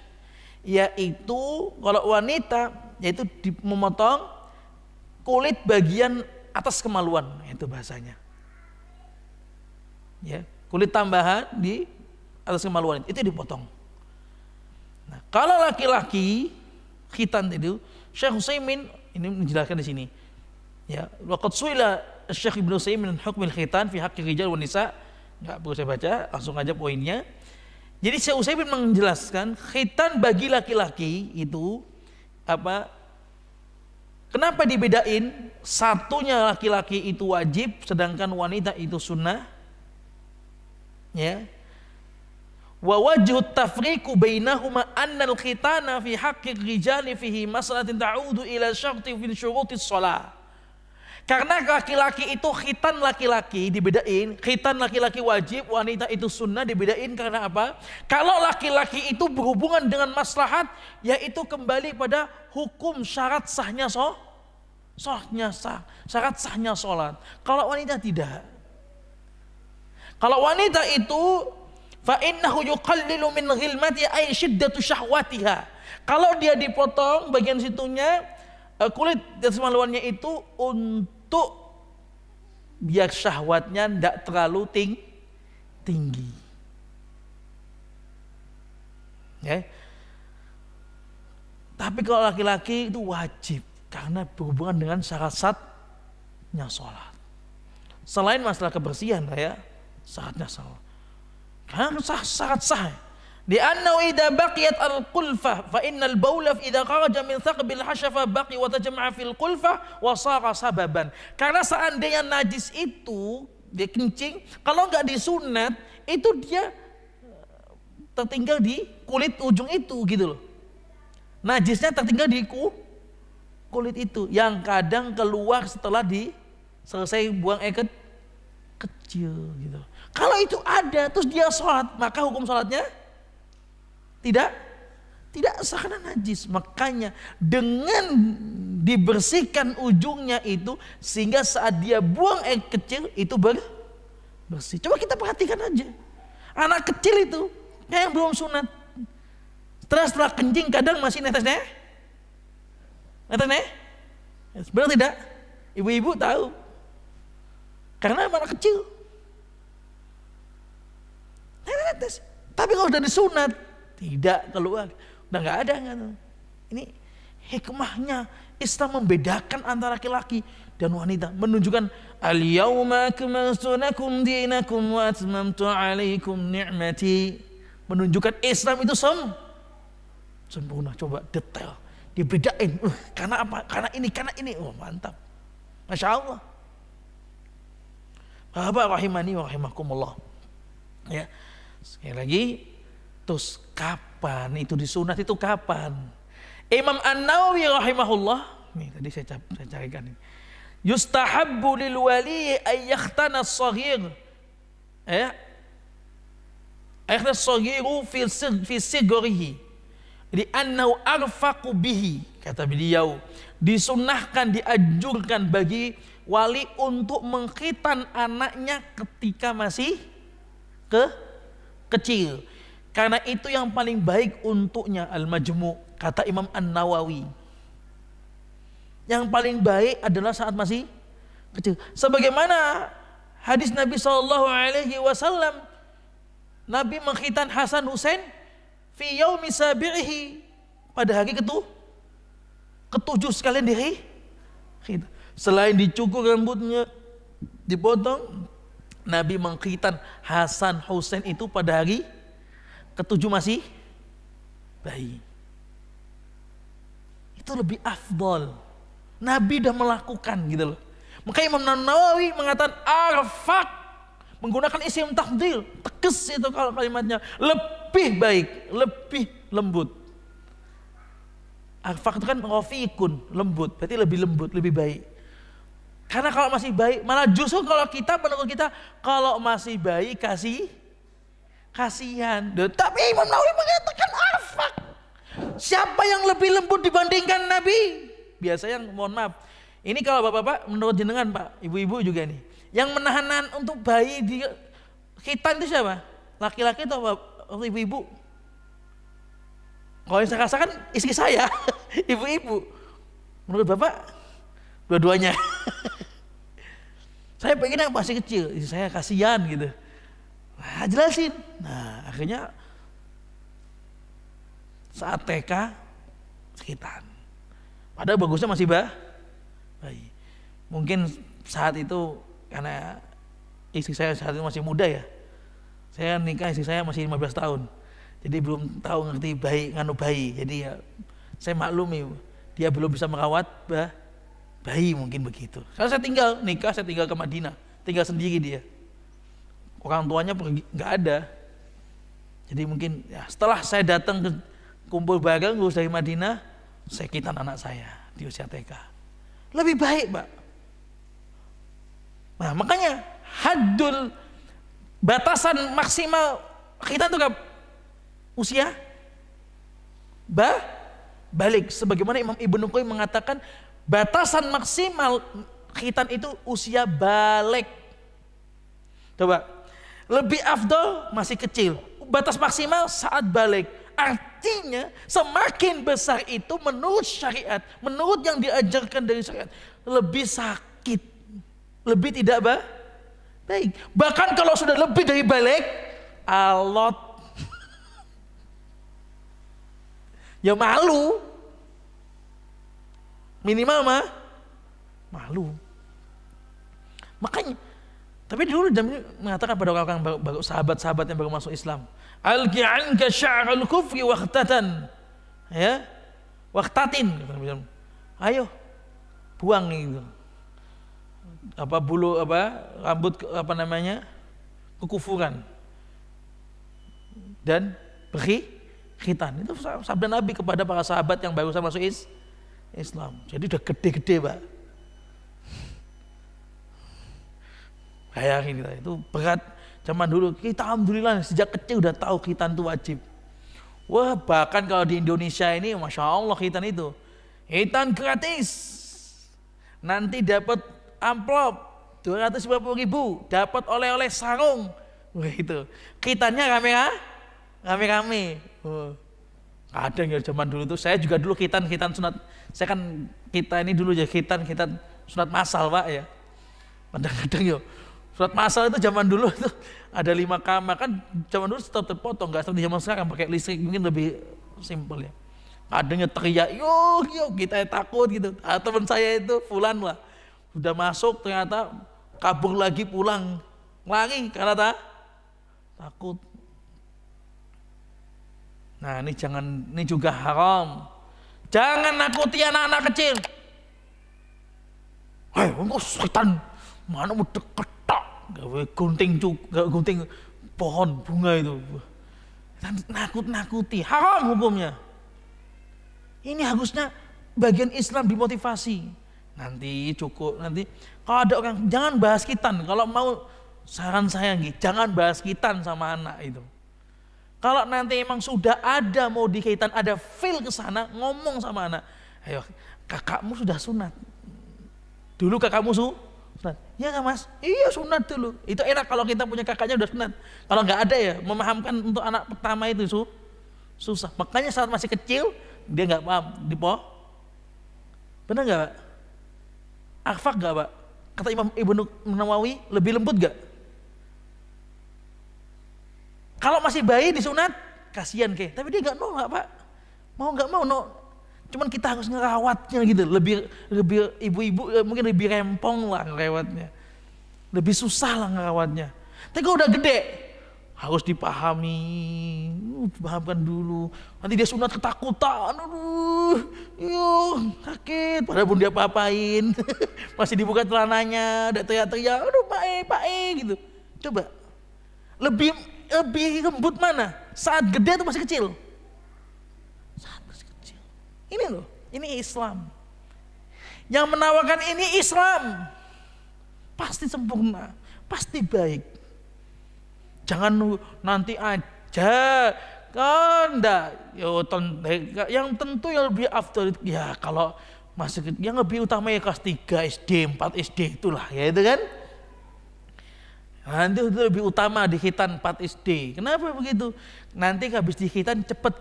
Yaitu kalau wanita yaitu memotong kulit bagian atas kemaluan, itu bahasanya. Ya, kulit tambahan di atas kemaluan itu dipotong. Nah, kalau laki-laki khitan itu, Syekh Utsaimin ini menjelaskan di sini. Ya, waqad suila Syekh Ibnu Utsaimin hukmil khitan fi haqqi rijal wan nisa. Enggak perlu saya baca, langsung aja poinnya. Jadi Syekh Utsaimin menjelaskan khitan bagi laki-laki itu apa? Kenapa dibedain? Satunya laki-laki itu wajib, sedangkan wanita itu sunnah. Ya, wa wajhu tafriqu bainahuma anna al-khitana fi haqqi rijali fihi mas'alatin ta'udu ila syarti fi syurutis shalah. Karena laki-laki itu khitan laki-laki dibedain, khitan laki-laki wajib, wanita itu sunnah dibedain karena apa? Kalau laki-laki itu berhubungan dengan maslahat, yaitu kembali pada hukum syarat sahnya syarat sahnya sholat. Kalau wanita tidak. Kalau wanita itu fa innahu yuqallilu min ghilmati ay shiddatu syahwatiha. Kalau dia dipotong bagian situnya kulit dan kemaluannya itu untuk biar syahwatnya tidak terlalu tinggi. Ya. Tapi kalau laki-laki itu wajib karena berhubungan dengan syarat-syaratnya sholat. Selain masalah kebersihan ya. Syaratnya salah. Karena syarat sah. Di annahu idza baqiyat al-qulfah fa innal bawla idza kharaja min thaqbil hashafa baqi wa tajma'a fil qulfah wa sara sababan. Karena seandainya najis itu dia kencing, kalau enggak disunat itu dia tertinggal di kulit ujung itu gitu loh. Najisnya tertinggal di kulit itu yang kadang keluar setelah selesai buang air kecil gitu. Kalau itu ada terus dia sholat, maka hukum sholatnya tidak sah karena najis. Makanya dengan dibersihkan ujungnya itu sehingga saat dia buang air kecil itu bersih. Coba kita perhatikan aja. Anak kecil itu yang belum sunat, setelah kencing kadang masih netes. Benar tidak? Ibu-ibu tahu. Karena anak kecil. Netes. Tapi kalau udah disunat tidak keluar, udah nggak ada nggak tuh. Ini hikmahnya Islam membedakan antara laki-laki dan wanita, menunjukkan al-yauma akmaltu lakum dinakum wa atmamtu alaikum ni'mati, menunjukkan Islam itu sempurna. Coba detail dibedain, karena apa? Karena ini, mantap, masya Allah. Bapak rahimani wa rahimakumullah. Ya, sekali lagi, terus kapan itu disunat, itu kapan? Imam An-Nawawi rahimahullah, nih tadi saya carikan ini. Yustahabbu lil wali ay yakhtana as-saghir. Ya. Akhirnya as-saghiru fi sigrihi. Jadi annahu arfaqu bihi, kata beliau, disunnahkan, dianjurkan bagi wali untuk mengkhitan anaknya ketika masih kecil. Karena itu yang paling baik untuknya, Al-Majmu', kata Imam An-Nawawi. Yang paling baik adalah saat masih kecil. Sebagaimana hadis Nabi SAW, Nabi mengkhitan Hasan Husain fi yaumi sabi'ihi, pada hari ketujuh sekalian diri. Selain dicukur rambutnya, dipotong, Nabi mengkhitan Hasan Husain itu pada hari ketujuh masih bayi. Itu lebih afdol. Nabi udah melakukan gitu loh. Maka Imam Nawawi mengatakan arfaq, menggunakan isim tafdil, tegas itu kalau kalimatnya, lebih baik, lebih lembut. Arfaq itu kan rafiqun, lembut, berarti lebih lembut, lebih baik. Karena kalau masih bayi, malah justru kalau kita, menurut kita, kalau masih bayi kasihan. Tapi Imam Nawawi mengatakan arfaq. Siapa yang lebih lembut dibandingkan Nabi? Biasanya, mohon maaf, ini kalau bapak-bapak, menurut jenengan Pak, ibu-ibu juga nih, yang menahan untuk bayi di khitan itu siapa? Laki-laki atau ibu-ibu? Kalau yang saya rasakan istri saya, ibu-ibu. Menurut bapak, dua-duanya. Saya pengen yang masih kecil, saya kasihan gitu. Nah, jelasin. Nah, akhirnya saat TK khitan. Padahal bagusnya masih bayi. Mungkin saat itu karena istri saya saat itu masih muda ya. Saya nikah, istri saya masih 15 tahun. Jadi belum tahu ngerti bayi. Jadi ya saya maklumi dia belum bisa merawat bayi, mungkin begitu. Karena saya nikah, saya tinggal ke Madinah, tinggal sendiri dia. Orang tuanya pergi, nggak ada. Jadi mungkin ya, setelah saya datang ke kumpul bareng lulus dari Madinah, saya khitan anak saya di usia TK. Lebih baik, Pak. Nah, makanya haddul, batasan maksimal khitan itu usia balik. Sebagaimana Imam Ibnu Qayyim mengatakan batasan maksimal khitan itu usia balik. Coba, lebih afdol masih kecil, batas maksimal saat balik. Artinya semakin besar itu menurut syariat, menurut yang diajarkan dari syariat, lebih sakit, lebih tidak baik. Bahkan kalau sudah lebih dari balik, alot, ya malu, minimal malu. Makanya, tapi dulu Nabi mengatakan pada orang baru, sahabat-sahabat yang baru masuk Islam, alqi anka sya'ral kufri waqtatan, ya, waqtatin, ayo buang itu rambut kekufuran dan khitan. Itu sabda Nabi kepada para sahabat yang baru masuk Islam. Jadi udah gede-gede, Pak. Bayangin kita, itu berat. Zaman dulu kita alhamdulillah sejak kecil udah tahu khitan itu wajib. Wah, bahkan kalau di Indonesia ini masya Allah khitan itu khitan gratis. Nanti dapat amplop 250.000, dapat oleh-oleh sarung. Wah, itu khitannya rame-rame. Kadang ya zaman dulu tuh, saya juga dulu khitan sunat. Saya kan kita ini dulu ya khitan sunat masal, Pak ya. Kadang-kadang ya Sholat masal itu zaman dulu itu ada 5 kamar kan, zaman dulu tetap terpotong, nggak seperti zaman sekarang pakai listrik, mungkin lebih simpel ya. Kadangnya teriak, yuk kita takut gitu. Teman saya itu fulan lah, udah masuk ternyata kabur lagi pulang, lari karena takut. Nah ini juga haram. Jangan nakuti anak-anak kecil. Hei, engkau setan, mana mau deket tak? Gunting pohon bunga itu. Nakut-nakuti, haram hukumnya. Ini harusnya bagian Islam dimotivasi. Nanti cukup, nanti kalau ada orang, jangan bahas kitan. Kalau mau saran saya gitu, jangan bahas kitan sama anak itu. Kalau nanti emang sudah ada mau di kitan, ada feel ke sana, ngomong sama anak, ayo kakakmu sudah sunat. Dulu kakakmu sunat. Ya kan mas? Iya sunat dulu. Itu enak kalau kita punya kakaknya udah sunat. Kalau nggak ada ya, memahamkan untuk anak pertama itu susah. Makanya saat masih kecil dia nggak paham, benar nggak Pak? Akfak nggak Pak? Kata Imam Ibnu Nawawi lebih lembut nggak? Kalau masih bayi disunat, kasihan tapi dia nggak nolak Pak. Mau nggak mau cuman kita harus ngerawatnya gitu. Lebih ibu-ibu mungkin lebih rempong lah ngerawatnya, lebih susah lah ngerawatnya. Tapi kalau udah gede harus dipahami, pahamkan dulu. Nanti dia sunat ketakutan, sakit. Padahal pun dia apa-apain, masih dibuka celananya, ada teriak-teriak, aduh Pak gitu. Coba, lebih lembut mana? Saat gede atau masih kecil? Saat masih kecil. Ini loh, ini Islam. Yang menawarkan ini Islam, pasti sempurna, pasti baik. Jangan nanti aja kan yang tentu yang lebih afdal ya kalau masih yang lebih utama ya kelas 3 SD, 4 SD itulah ya itu kan. Nanti itu lebih utama di khitan 4 SD. Kenapa begitu? Nanti habis di khitan cepat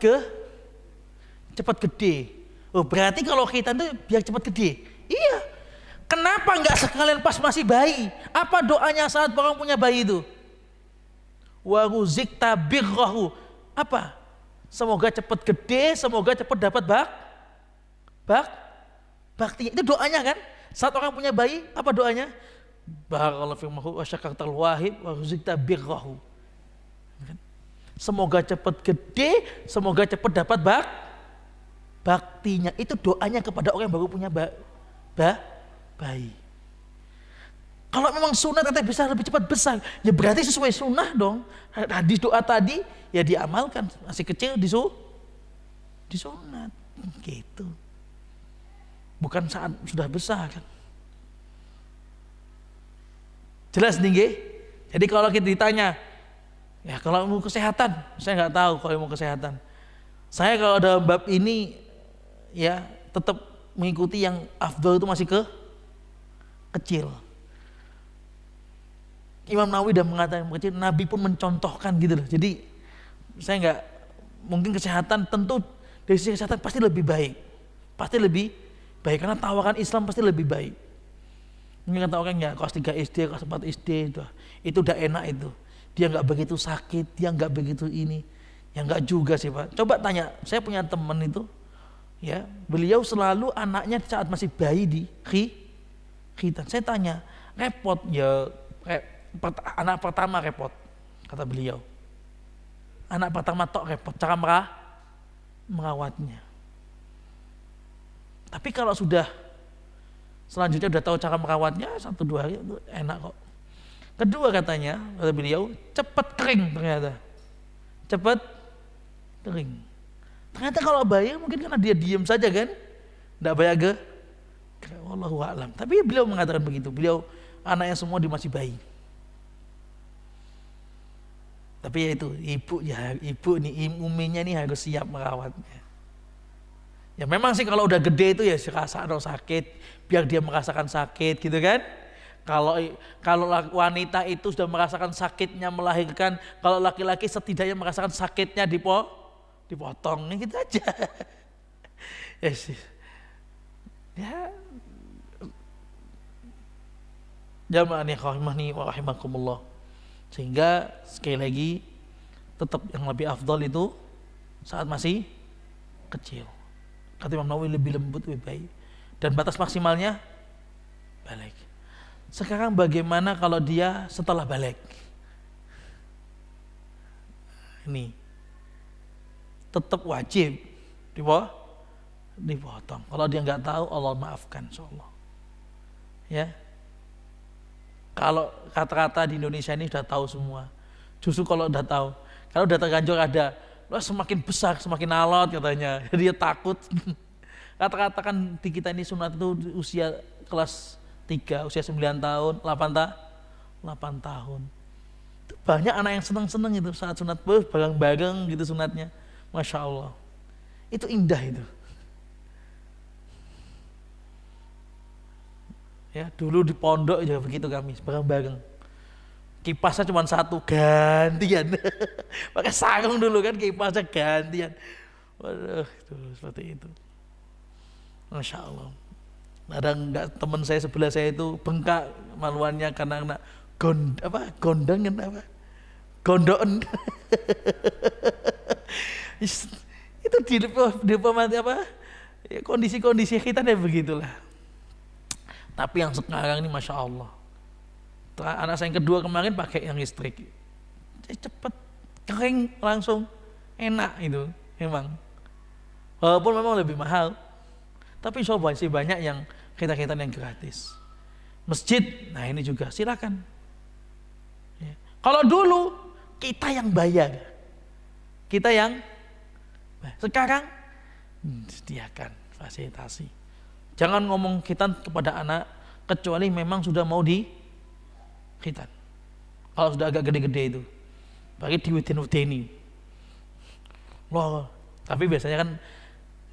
gede. Oh, berarti kalau khitan itu biar cepat gede. Iya. Kenapa enggak sekalian pas masih bayi? Apa doanya saat orang punya bayi itu? Wa ruzikta birrahu. Apa? Semoga cepat gede, semoga cepat dapat bakti. Itu doanya kan? Saat orang punya bayi, apa doanya? Barakallahu fiikum wa syakartal wahid wa ruzikta birrahu. Semoga cepat gede, semoga cepat dapat baktinya. Itu doanya kepada orang yang baru punya bayi. Kalau memang sunat katanya bisa lebih cepat besar, ya berarti sesuai sunnah dong. Hadis doa tadi ya diamalkan, masih kecil disunat gitu. Bukan saat sudah besar kan. Jelas nih. Jadi kalau kita ditanya, ya kalau mau kesehatan, saya nggak tahu kalau mau kesehatan. Saya kalau dalam bab ini ya tetap mengikuti yang afdal itu masih kecil. Imam Nawawi udah mengatakan kecil, Nabi pun mencontohkan gitu loh. Jadi saya nggak mungkin kesehatan tentu dari sisi kesehatan pasti lebih baik karena tawaran Islam pasti lebih baik. Mungkin kata orang ya kelas 3 SD, kelas 4 SD itu udah enak itu. Dia nggak begitu sakit, dia nggak begitu ini. Ya nggak juga sih Pak. Coba tanya, saya punya teman itu, ya beliau selalu anaknya saat masih bayi di khitan. Saya tanya, repot ya? Anak pertama repot, kata beliau. Anak pertama tok repot, cara merawatnya. Tapi kalau sudah selanjutnya udah tahu cara merawatnya, 1-2 hari itu enak kok. Kedua katanya, kata beliau, cepat kering ternyata. Cepat kering. Ternyata kalau bayi mungkin karena dia diam saja kan, enggak banyak wallahu a'lam. Tapi beliau mengatakan begitu. Beliau anaknya semua masih bayi. Tapi ya itu ibu nih uminya nih harus siap merawatnya. Ya memang sih kalau udah gede itu ya rasa sakit, biar dia merasakan sakit gitu kan. Kalau wanita itu sudah merasakan sakitnya melahirkan, kalau laki-laki setidaknya merasakan sakitnya dipotong gitu aja. Ya Jamaah rahimani wa rahimakumullah. Sehingga sekali lagi tetap yang lebih afdal itu saat masih kecil. Kata Imam Nawawi lebih lembut lebih baik. Dan batas maksimalnya balik. Sekarang bagaimana kalau dia setelah balik? Ini tetap wajib dipotong. Kalau dia nggak tahu, Allah maafkan, insyaallah. Ya. Kalau kata-kata di Indonesia ini sudah tahu semua. Justru kalau udah tahu, kalau udah terganjur ada, semakin besar, semakin alot katanya. Jadi dia takut. Kata-kata kan di kita ini sunat itu usia kelas 3, usia 9 tahun, 8 tahun. Itu banyak anak yang senang-senang itu saat sunat, bareng-bareng gitu sunatnya. Masya Allah. Itu indah itu. Ya, dulu di pondok juga begitu kami, bareng-bareng. Kipasnya cuma satu, gantian. Pakai sarung dulu kan, kipasnya gantian. Waduh, itu seperti itu. Masya Allah. Ada enggak teman saya sebelah saya itu bengkak maluannya karena gondongan apa? Gondoan. Itu di apa? Ya, kondisi-kondisi kita ya begitulah. Tapi yang sekarang ini Masya Allah, anak saya yang kedua kemarin pakai yang listrik, cepet kering langsung, enak itu memang. Walaupun memang lebih mahal, tapi insya Allah masih banyak yang kita yang gratis. Masjid, nah ini juga silakan. Ya. Kalau dulu kita yang bayar, sekarang sediakan fasilitasi. Jangan ngomong khitan kepada anak kecuali memang sudah mau di khitan. Kalau sudah agak gede-gede itu, bagi diweden-wedeni. Loh, tapi biasanya kan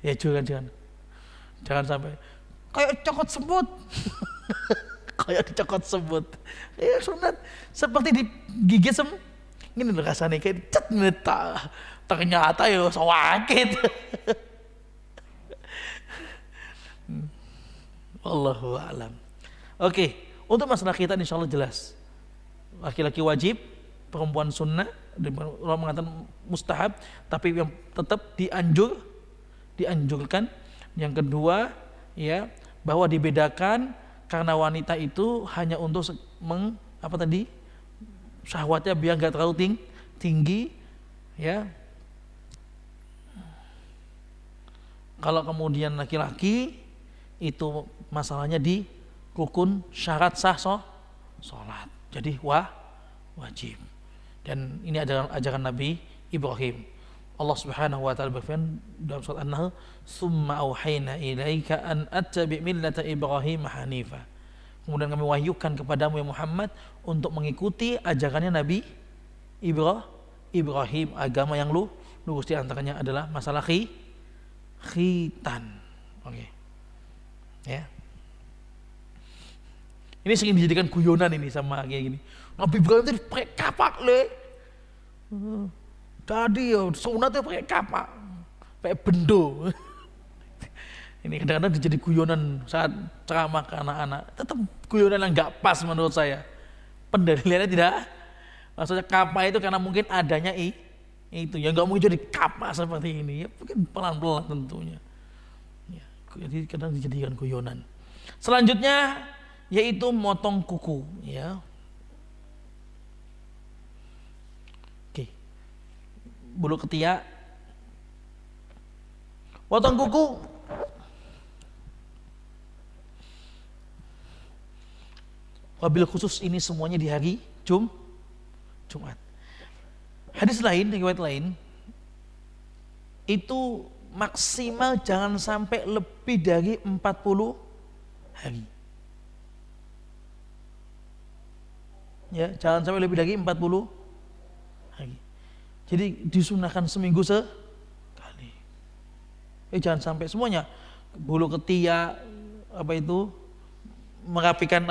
ya jangan sampai kayak cokot semut. Kayak dicokot semut. Ya sunat seperti digigit ini loh rasanya kayak cet ternyata ya sakit. Wallahu a'lam. Oke, untuk masalah khitan insya Allah jelas. Laki-laki wajib, perempuan sunnah. Orang mengatakan mustahab, tapi yang tetap dianjurkan. Yang kedua, ya, bahwa dibedakan karena wanita itu hanya untuk syahwatnya biar nggak terlalu tinggi, ya. Kalau kemudian laki-laki itu masalahnya di rukun syarat sah sholat. Jadi wajib. Dan ini adalah ajaran Nabi Ibrahim. Allah Subhanahu wa taala berfirman dalam surat An-Nahl, "Tsumma auhayna ilaika an attabi' millata Ibrahim hanifa." Kemudian kami wahyukan kepadamu ya Muhammad untuk mengikuti ajarannya Nabi Ibrahim, agama yang lurus. Di antaranya adalah masalah khitan. Oke. Ya. Ini sering dijadikan guyonan ini sama kayak gini. Nabi Ibrahim itu pakai kapak le. Tadi ya sunat itu pakai kapak, pakai bendo. Ini kadang-kadang dijadi guyonan saat ceramah ke anak-anak. Tetap guyonan yang nggak pas menurut saya. Pendalilannya tidak. Maksudnya kapak itu karena mungkin adanya itu ya nggak mungkin jadi kapak seperti ini. Ya mungkin pelan-pelan tentunya. Jadi kadang dijadikan guyonan. Selanjutnya yaitu motong kuku, ya. Oke. Bulu ketiak. Potong kuku. Wabil khusus ini semuanya di hari Jumat. Hadis lain, riwayat lain itu maksimal jangan sampai lebih dari 40 hari. Ya, jangan sampai lebih dari 40 hari. Jadi disunahkan seminggu sekali. Jangan sampai semuanya. Bulu ketiak merapikan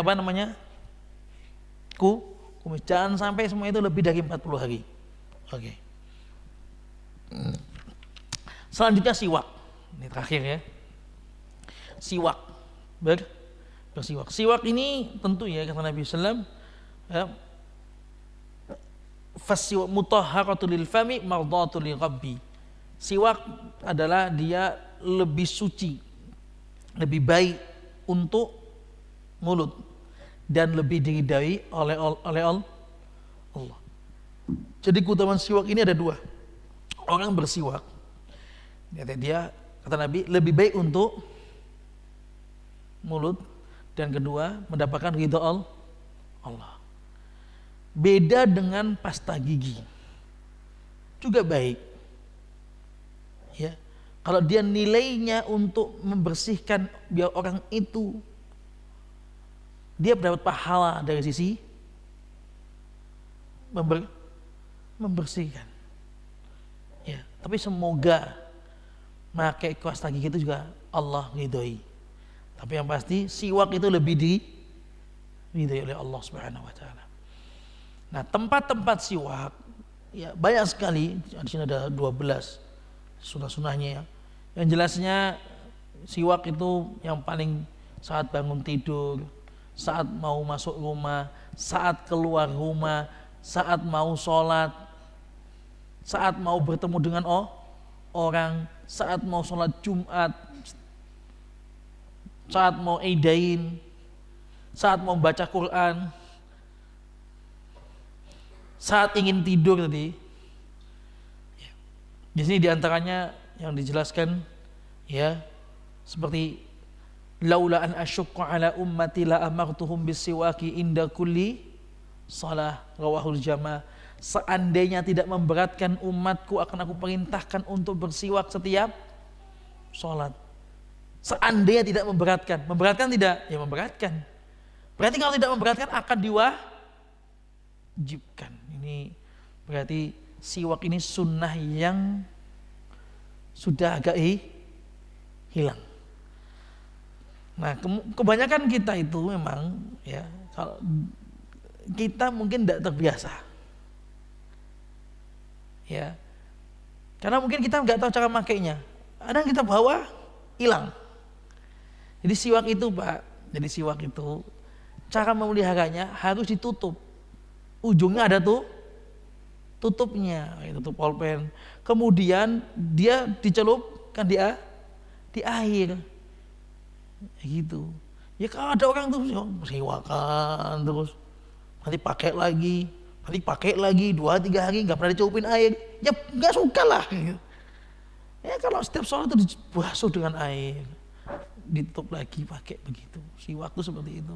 kumis. Jangan sampai semua itu lebih dari 40 hari. Oke. Selanjutnya siwak. Ini terakhir ya. Siwak bersiwak. Siwak ini tentu ya kata Nabi SAW, ya, fasiwak mutahharatul lil fami mardatul lil rabbi. Siwak adalah dia lebih suci, lebih baik untuk mulut dan lebih diridai oleh Allah. Jadi keutamaan siwak ini ada dua. Orang bersiwak, dia kata Nabi lebih baik untuk mulut, dan kedua mendapatkan ridha Allah. Beda dengan pasta gigi, juga baik. Ya, kalau dia nilainya untuk membersihkan biar orang itu dia mendapat pahala dari sisi membersihkan. Ya, tapi semoga pakai pasta gigi itu juga Allah ridhoi. Tapi yang pasti siwak itu lebih diridhoi oleh Allah Subhanahu wa taala. Nah, tempat-tempat siwak ya banyak sekali. Di sini ada 12 sunah-sunahnya ya. Yang jelasnya siwak itu yang paling saat bangun tidur, saat mau masuk rumah, saat keluar rumah, saat mau sholat, saat mau bertemu dengan orang, saat mau sholat Jumat, saat mau idain, saat mau baca Quran, saat ingin tidur tadi. Di sini diantaranya yang dijelaskan ya seperti laula an asyqa ala ummati la amartuhum bisiwaki inda kulli shalah rawahul jamaah. Seandainya tidak memberatkan umatku akan aku perintahkan untuk bersiwak setiap sholat. Seandainya tidak memberatkan. Memberatkan tidak? Ya memberatkan. Berarti kalau tidak memberatkan akan diwajibkan. Ini berarti siwak ini sunnah yang sudah agak hilang. Nah, kebanyakan kita itu memang ya kalau kita mungkin tidak terbiasa. Ya. Karena mungkin kita nggak tahu cara makainya. Ada yang kita bawa hilang. Jadi siwak itu, Pak, siwak itu cara memeliharanya harus ditutup. Ujungnya ada tutupnya, tutup pulpen. Kemudian dia dicelupkan di air. Gitu. Ya kalau ada orang tuh siwakan terus, nanti pakai lagi 2-3 hari nggak pernah dicelupin air, ya nggak suka lah. Ya kalau setiap sholat itu dibasuh dengan air, ditutup lagi pakai begitu. Siwak tuh seperti itu.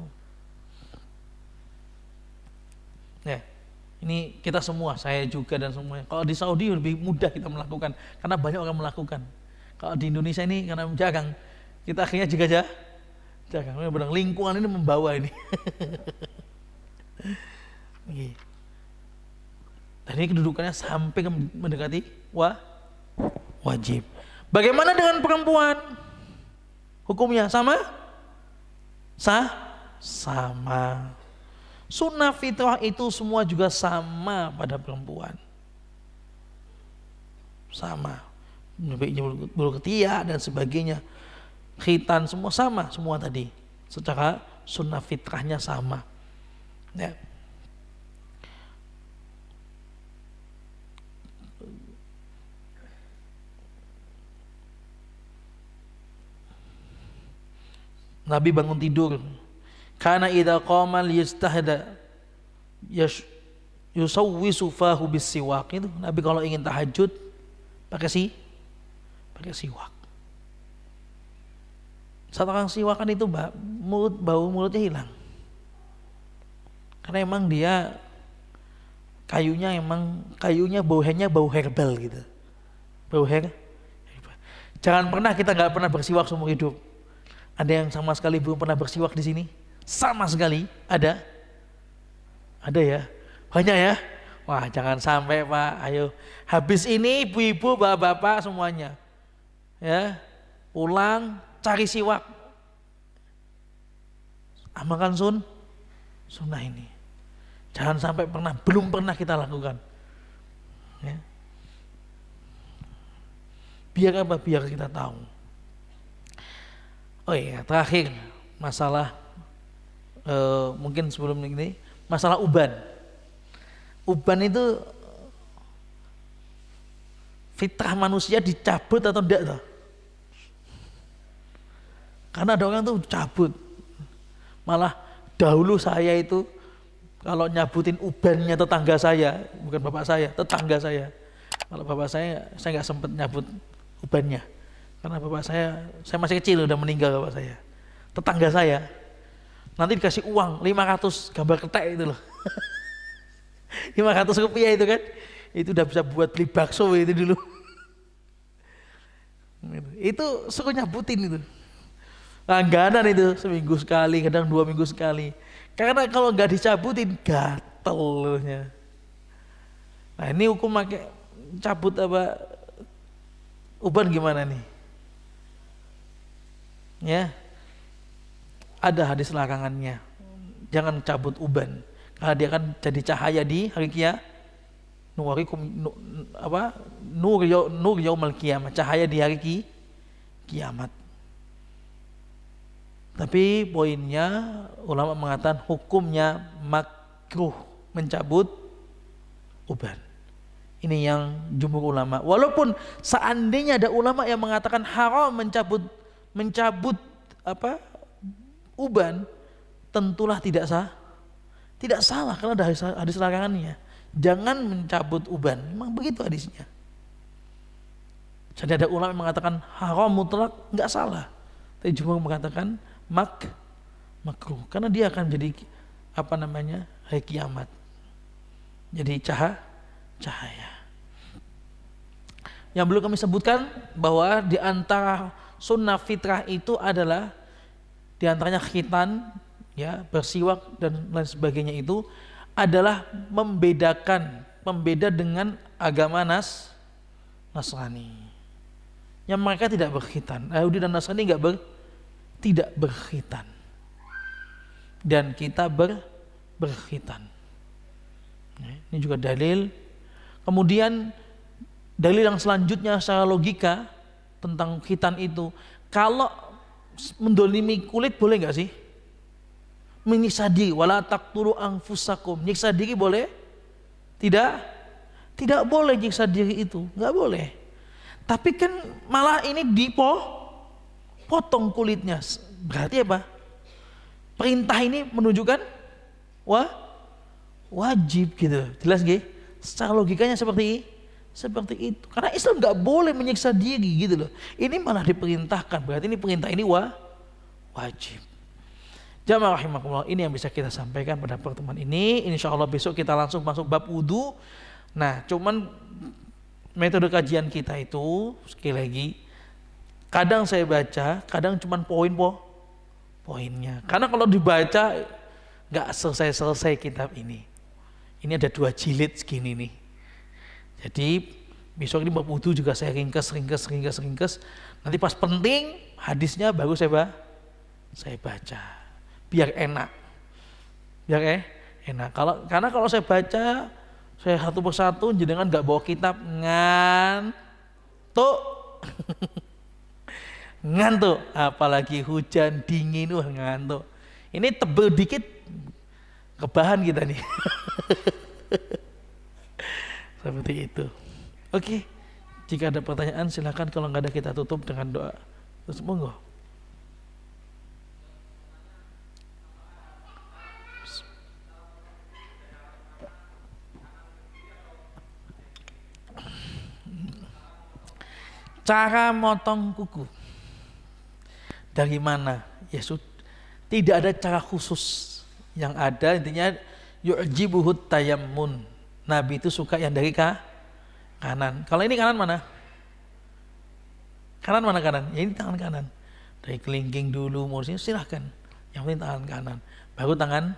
Ya. Ini kita semua, saya juga dan semuanya. Kalau di Saudi lebih mudah kita melakukan, karena banyak orang melakukan. Kalau di Indonesia ini karena jarang, kita akhirnya juga jarang. Benar lingkungan ini membawa ini. Dan ini kedudukannya sampai mendekati wajib. Bagaimana dengan perempuan? Hukumnya sama? Sama. Sunnah fitrah itu semua juga sama pada perempuan. Sama. Bulu ketiak dan sebagainya. Khitan semua sama semua tadi. Secara sunnah fitrahnya sama. Ya. Nabi bangun tidur. Karena idza qama liyastahda yusawwisu fahu bisiwak. Itu Nabi kalau ingin tahajud pakai siwak. Saat orang siwakan itu bau mulutnya hilang. Karena emang dia kayunya bau herbal gitu. Bau herbal. Jangan pernah kita nggak pernah bersiwak seumur hidup. Ada yang sama sekali belum pernah bersiwak di sini? Sama sekali ada ya, banyak ya. Wah jangan sampai Pak, ayo habis ini ibu-ibu bapak-bapak semuanya ya pulang cari siwak, amalkan sunnah ini. Jangan sampai belum pernah kita lakukan ya. Biar apa? Biar kita tahu. Oh iya, terakhir masalah mungkin sebelum ini masalah uban. Uban itu fitrah manusia dicabut atau enggak toh? Karena ada orang tuh cabut. Malah dahulu saya itu kalau nyabutin ubannya tetangga saya, bukan bapak saya, tetangga saya. Kalau bapak saya nggak sempat nyabut ubannya. Karena bapak saya masih kecil udah meninggal bapak saya. Tetangga saya nanti dikasih uang 500 gambar ketek itu loh. 500 rupiah itu kan, itu udah bisa buat beli bakso itu dulu. Itu suka nyabutin itu. Langganan itu seminggu sekali, kadang 2 minggu sekali. Karena kalau nggak dicabutin gatel. Nah ini hukum pakai cabut apa uban gimana nih? Ya, ada hadis larangannya. Jangan cabut uban, karena dia akan jadi cahaya di hari kiamat. Nur yaumal qiyamah, cahaya di hari kiamat. Tapi poinnya ulama mengatakan hukumnya makruh mencabut uban. Ini yang jumhur ulama. Walaupun seandainya ada ulama yang mengatakan haram mencabut uban, tentulah tidak salah karena ada hadis larangannya. Jangan mencabut uban. Memang begitu hadisnya. Jadi ada ulama yang mengatakan haram mutlak, enggak salah. Tapi jumhur mengatakan makruh karena dia akan jadi hari kiamat. Jadi cahaya. Yang belum kami sebutkan bahwa di antara sunnah fitrah itu adalah di antaranya khitan, ya, bersiwak dan lain sebagainya itu adalah membeda dengan agama Nasrani. Yang mereka tidak berkhitan. Yahudi dan Nasrani tidak berkhitan. Dan kita berkhitan. Ini juga dalil. Kemudian dalil yang selanjutnya secara logika tentang khitan itu, kalau mendolimi kulit boleh nggak sih? Menyiksa diri, wala taqtulu anfusakum, nyiksa diri boleh? Tidak boleh nyiksa diri itu, nggak boleh. Tapi kan malah ini potong kulitnya. Berarti apa? Perintah ini menunjukkan wajib gitu. Jelas nggih? Secara logikanya seperti itu. Karena Islam nggak boleh menyiksa diri gitu loh. Ini malah diperintahkan. Berarti ini perintah ini wajib. Jamaah rahimakumullah, ini yang bisa kita sampaikan pada pertemuan ini. Insya Allah besok kita langsung masuk bab wudu. Nah, cuman metode kajian kita itu sekali lagi, kadang saya baca, kadang cuman poinnya. Karena kalau dibaca nggak selesai kitab ini. Ini ada 2 jilid segini nih. Jadi besok ini bab wudu juga saya ringkas. Nanti pas penting hadisnya baru saya baca. Biar enak. Karena kalau saya baca, saya satu persatu jenengan nggak bawa kitab ngantuk. Ngantuk, apalagi hujan dingin, ngantuk. Ini tebel dikit kebahan kita nih. Seperti itu. Oke. Jika ada pertanyaan silakan, kalau nggak ada kita tutup dengan doa. Terus monggo. Cara motong kuku dari mana? Ya tidak ada cara khusus. Yang ada intinya yu'jibuhut tayammun. Nabi itu suka yang dari kanan. Kalau ini kanan mana? Kanan mana kanan? Ya ini tangan kanan. Dari kelingking dulu mau sini silahkan. Yang penting tangan kanan. Baru tangan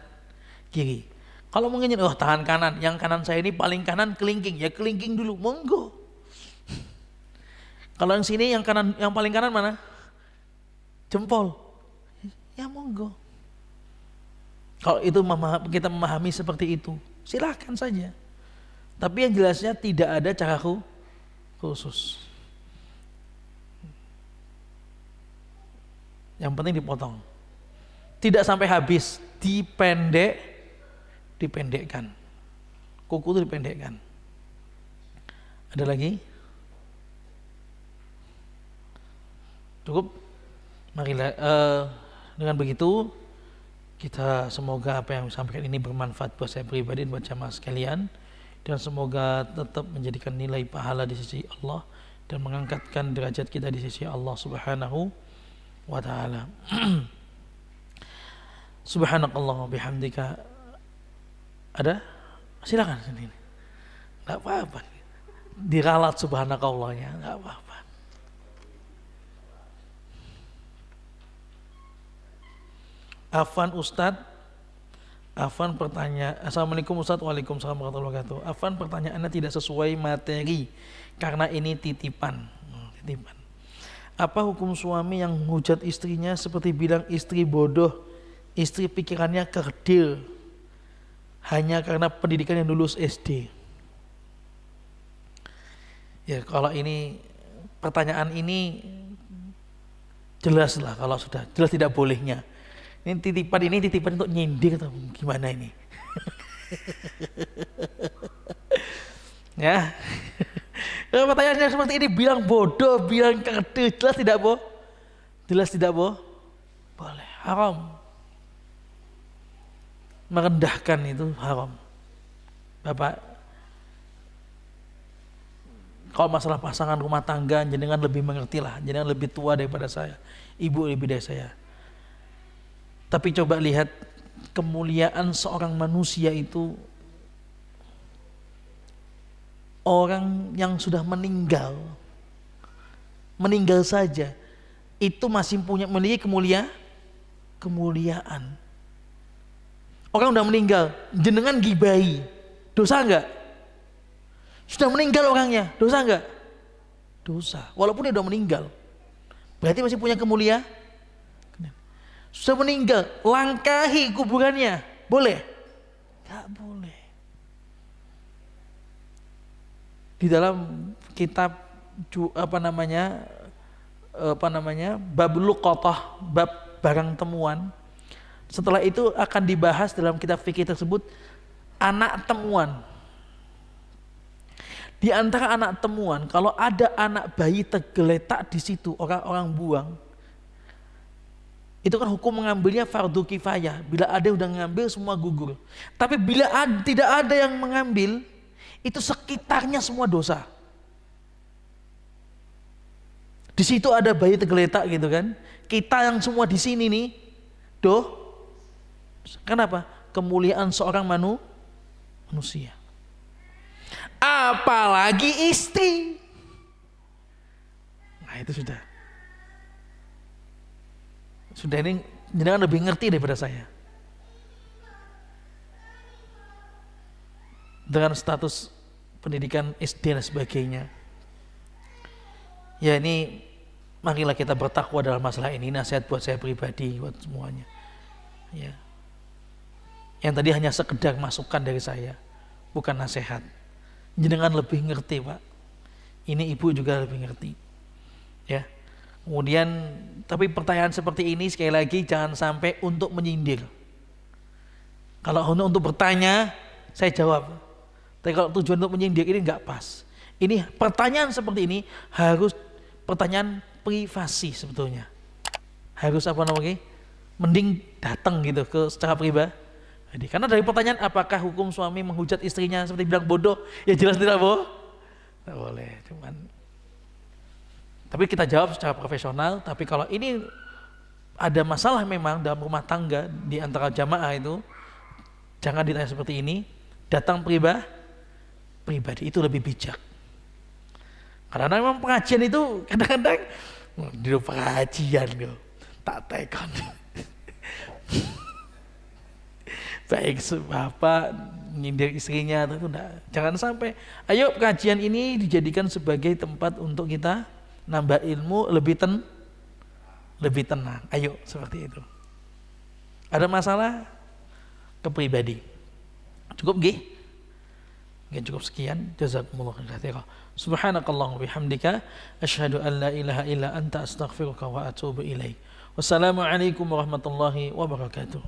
kiri. Kalau mungkin tangan kanan, yang kanan saya ini paling kanan kelingking, ya kelingking dulu, monggo. Kalau yang sini yang paling kanan mana? Jempol. Ya monggo. Kalau itu kita memahami seperti itu, silahkan saja. Tapi yang jelasnya tidak ada cara khusus. Yang penting dipotong. Tidak sampai habis, dipendekkan. Kuku itu dipendekkan. Ada lagi? Cukup? Marilah dengan begitu kita semoga apa yang disampaikan ini bermanfaat buat saya pribadi dan buat jamaah sekalian, dan semoga tetap menjadikan nilai pahala di sisi Allah dan mengangkatkan derajat kita di sisi Allah Subhanahu wa taala. Subhanakallah wa bihamdika. Ada? Silakan sini. Enggak apa-apa. Diralat subhanakallahnya, enggak apa-apa. Afwan Ustadz, Afwan pertanyaan. Assalamualaikum Ustadz. Waalaikumsalam warahmatullahi wabarakatuh. Afwan, pertanyaannya tidak sesuai materi karena ini titipan. Titipan. Apa hukum suami yang menghujat istrinya seperti bilang istri bodoh, istri pikirannya kerdil hanya karena pendidikan yang lulus SD? Ya, kalau ini pertanyaan ini jelas lah, kalau sudah jelas tidak bolehnya. Ini titipan untuk nyindir atau gimana ini? Ya. Kalau pertanyaannya seperti ini, bilang bodoh, bilang kerdil, jelas tidak boleh, haram. Merendahkan itu haram. Bapak, kalau masalah pasangan rumah tangga, jenengan lebih mengerti lah, jenengan lebih tua daripada saya, ibu lebih dari saya. Tapi coba lihat kemuliaan seorang manusia itu, orang yang sudah meninggal saja itu masih memiliki kemuliaan. Orang udah meninggal, jenengan gibahi, dosa enggak? Sudah meninggal orangnya, dosa enggak? Dosa, walaupun dia udah meninggal, berarti masih punya kemuliaan. Sudah meninggal, langkahi kuburannya, boleh? Enggak boleh. Di dalam kitab bab luqatah, bab barang temuan, setelah itu akan dibahas dalam kitab fikih tersebut anak temuan. Di antara anak temuan, kalau ada anak bayi tergeletak di situ, orang buang, itu kan hukum mengambilnya fardu kifayah. Bila ada yang udah ngambil, semua gugur. Tapi bila tidak ada yang mengambil, itu sekitarnya semua dosa. Di situ ada bayi tergeletak gitu kan. Kita yang semua di sini nih, kenapa? Kemuliaan seorang manusia. Apalagi istri. Nah itu sudah ini jenengan lebih ngerti daripada saya. Dengan status pendidikan SD dan sebagainya. Ya ini, marilah kita bertakwa dalam masalah ini. Nasihat buat saya pribadi, buat semuanya. Ya. Yang tadi hanya sekedar masukan dari saya, bukan nasihat. Jenengan lebih ngerti, Pak. Ini ibu juga lebih ngerti. Ya. Kemudian, tapi pertanyaan seperti ini sekali lagi jangan sampai untuk menyindir. Kalau untuk bertanya, saya jawab. Tapi kalau tujuan untuk menyindir ini enggak pas. Ini pertanyaan seperti ini harus pertanyaan privasi sebetulnya. Harus mending datang gitu ke secara pribadi. Karena dari pertanyaan apakah hukum suami menghujat istrinya seperti bilang bodoh, ya jelas tidak boleh. Tapi kita jawab secara profesional. Tapi kalau ini ada masalah memang dalam rumah tangga di antara jamaah itu, jangan ditanya seperti ini. Datang pribadi itu lebih bijak. Karena memang pengajian itu kadang-kadang di pengajian tak tekan. Baik bapak nyindir istrinya itu enggak. Jangan sampai. Ayo pengajian ini dijadikan sebagai tempat untuk kita nambah ilmu, lebih tenang. Ayo seperti itu. Ada masalah ke pribadi. Cukup nggih? Mungkin cukup sekian. Jazakumullah khairan. Subhanakallahumma bihamdika asyhadu an la ilaha illa anta astaghfiruka wa atubu ilaik. Wassalamualaikum warahmatullahi wabarakatuh.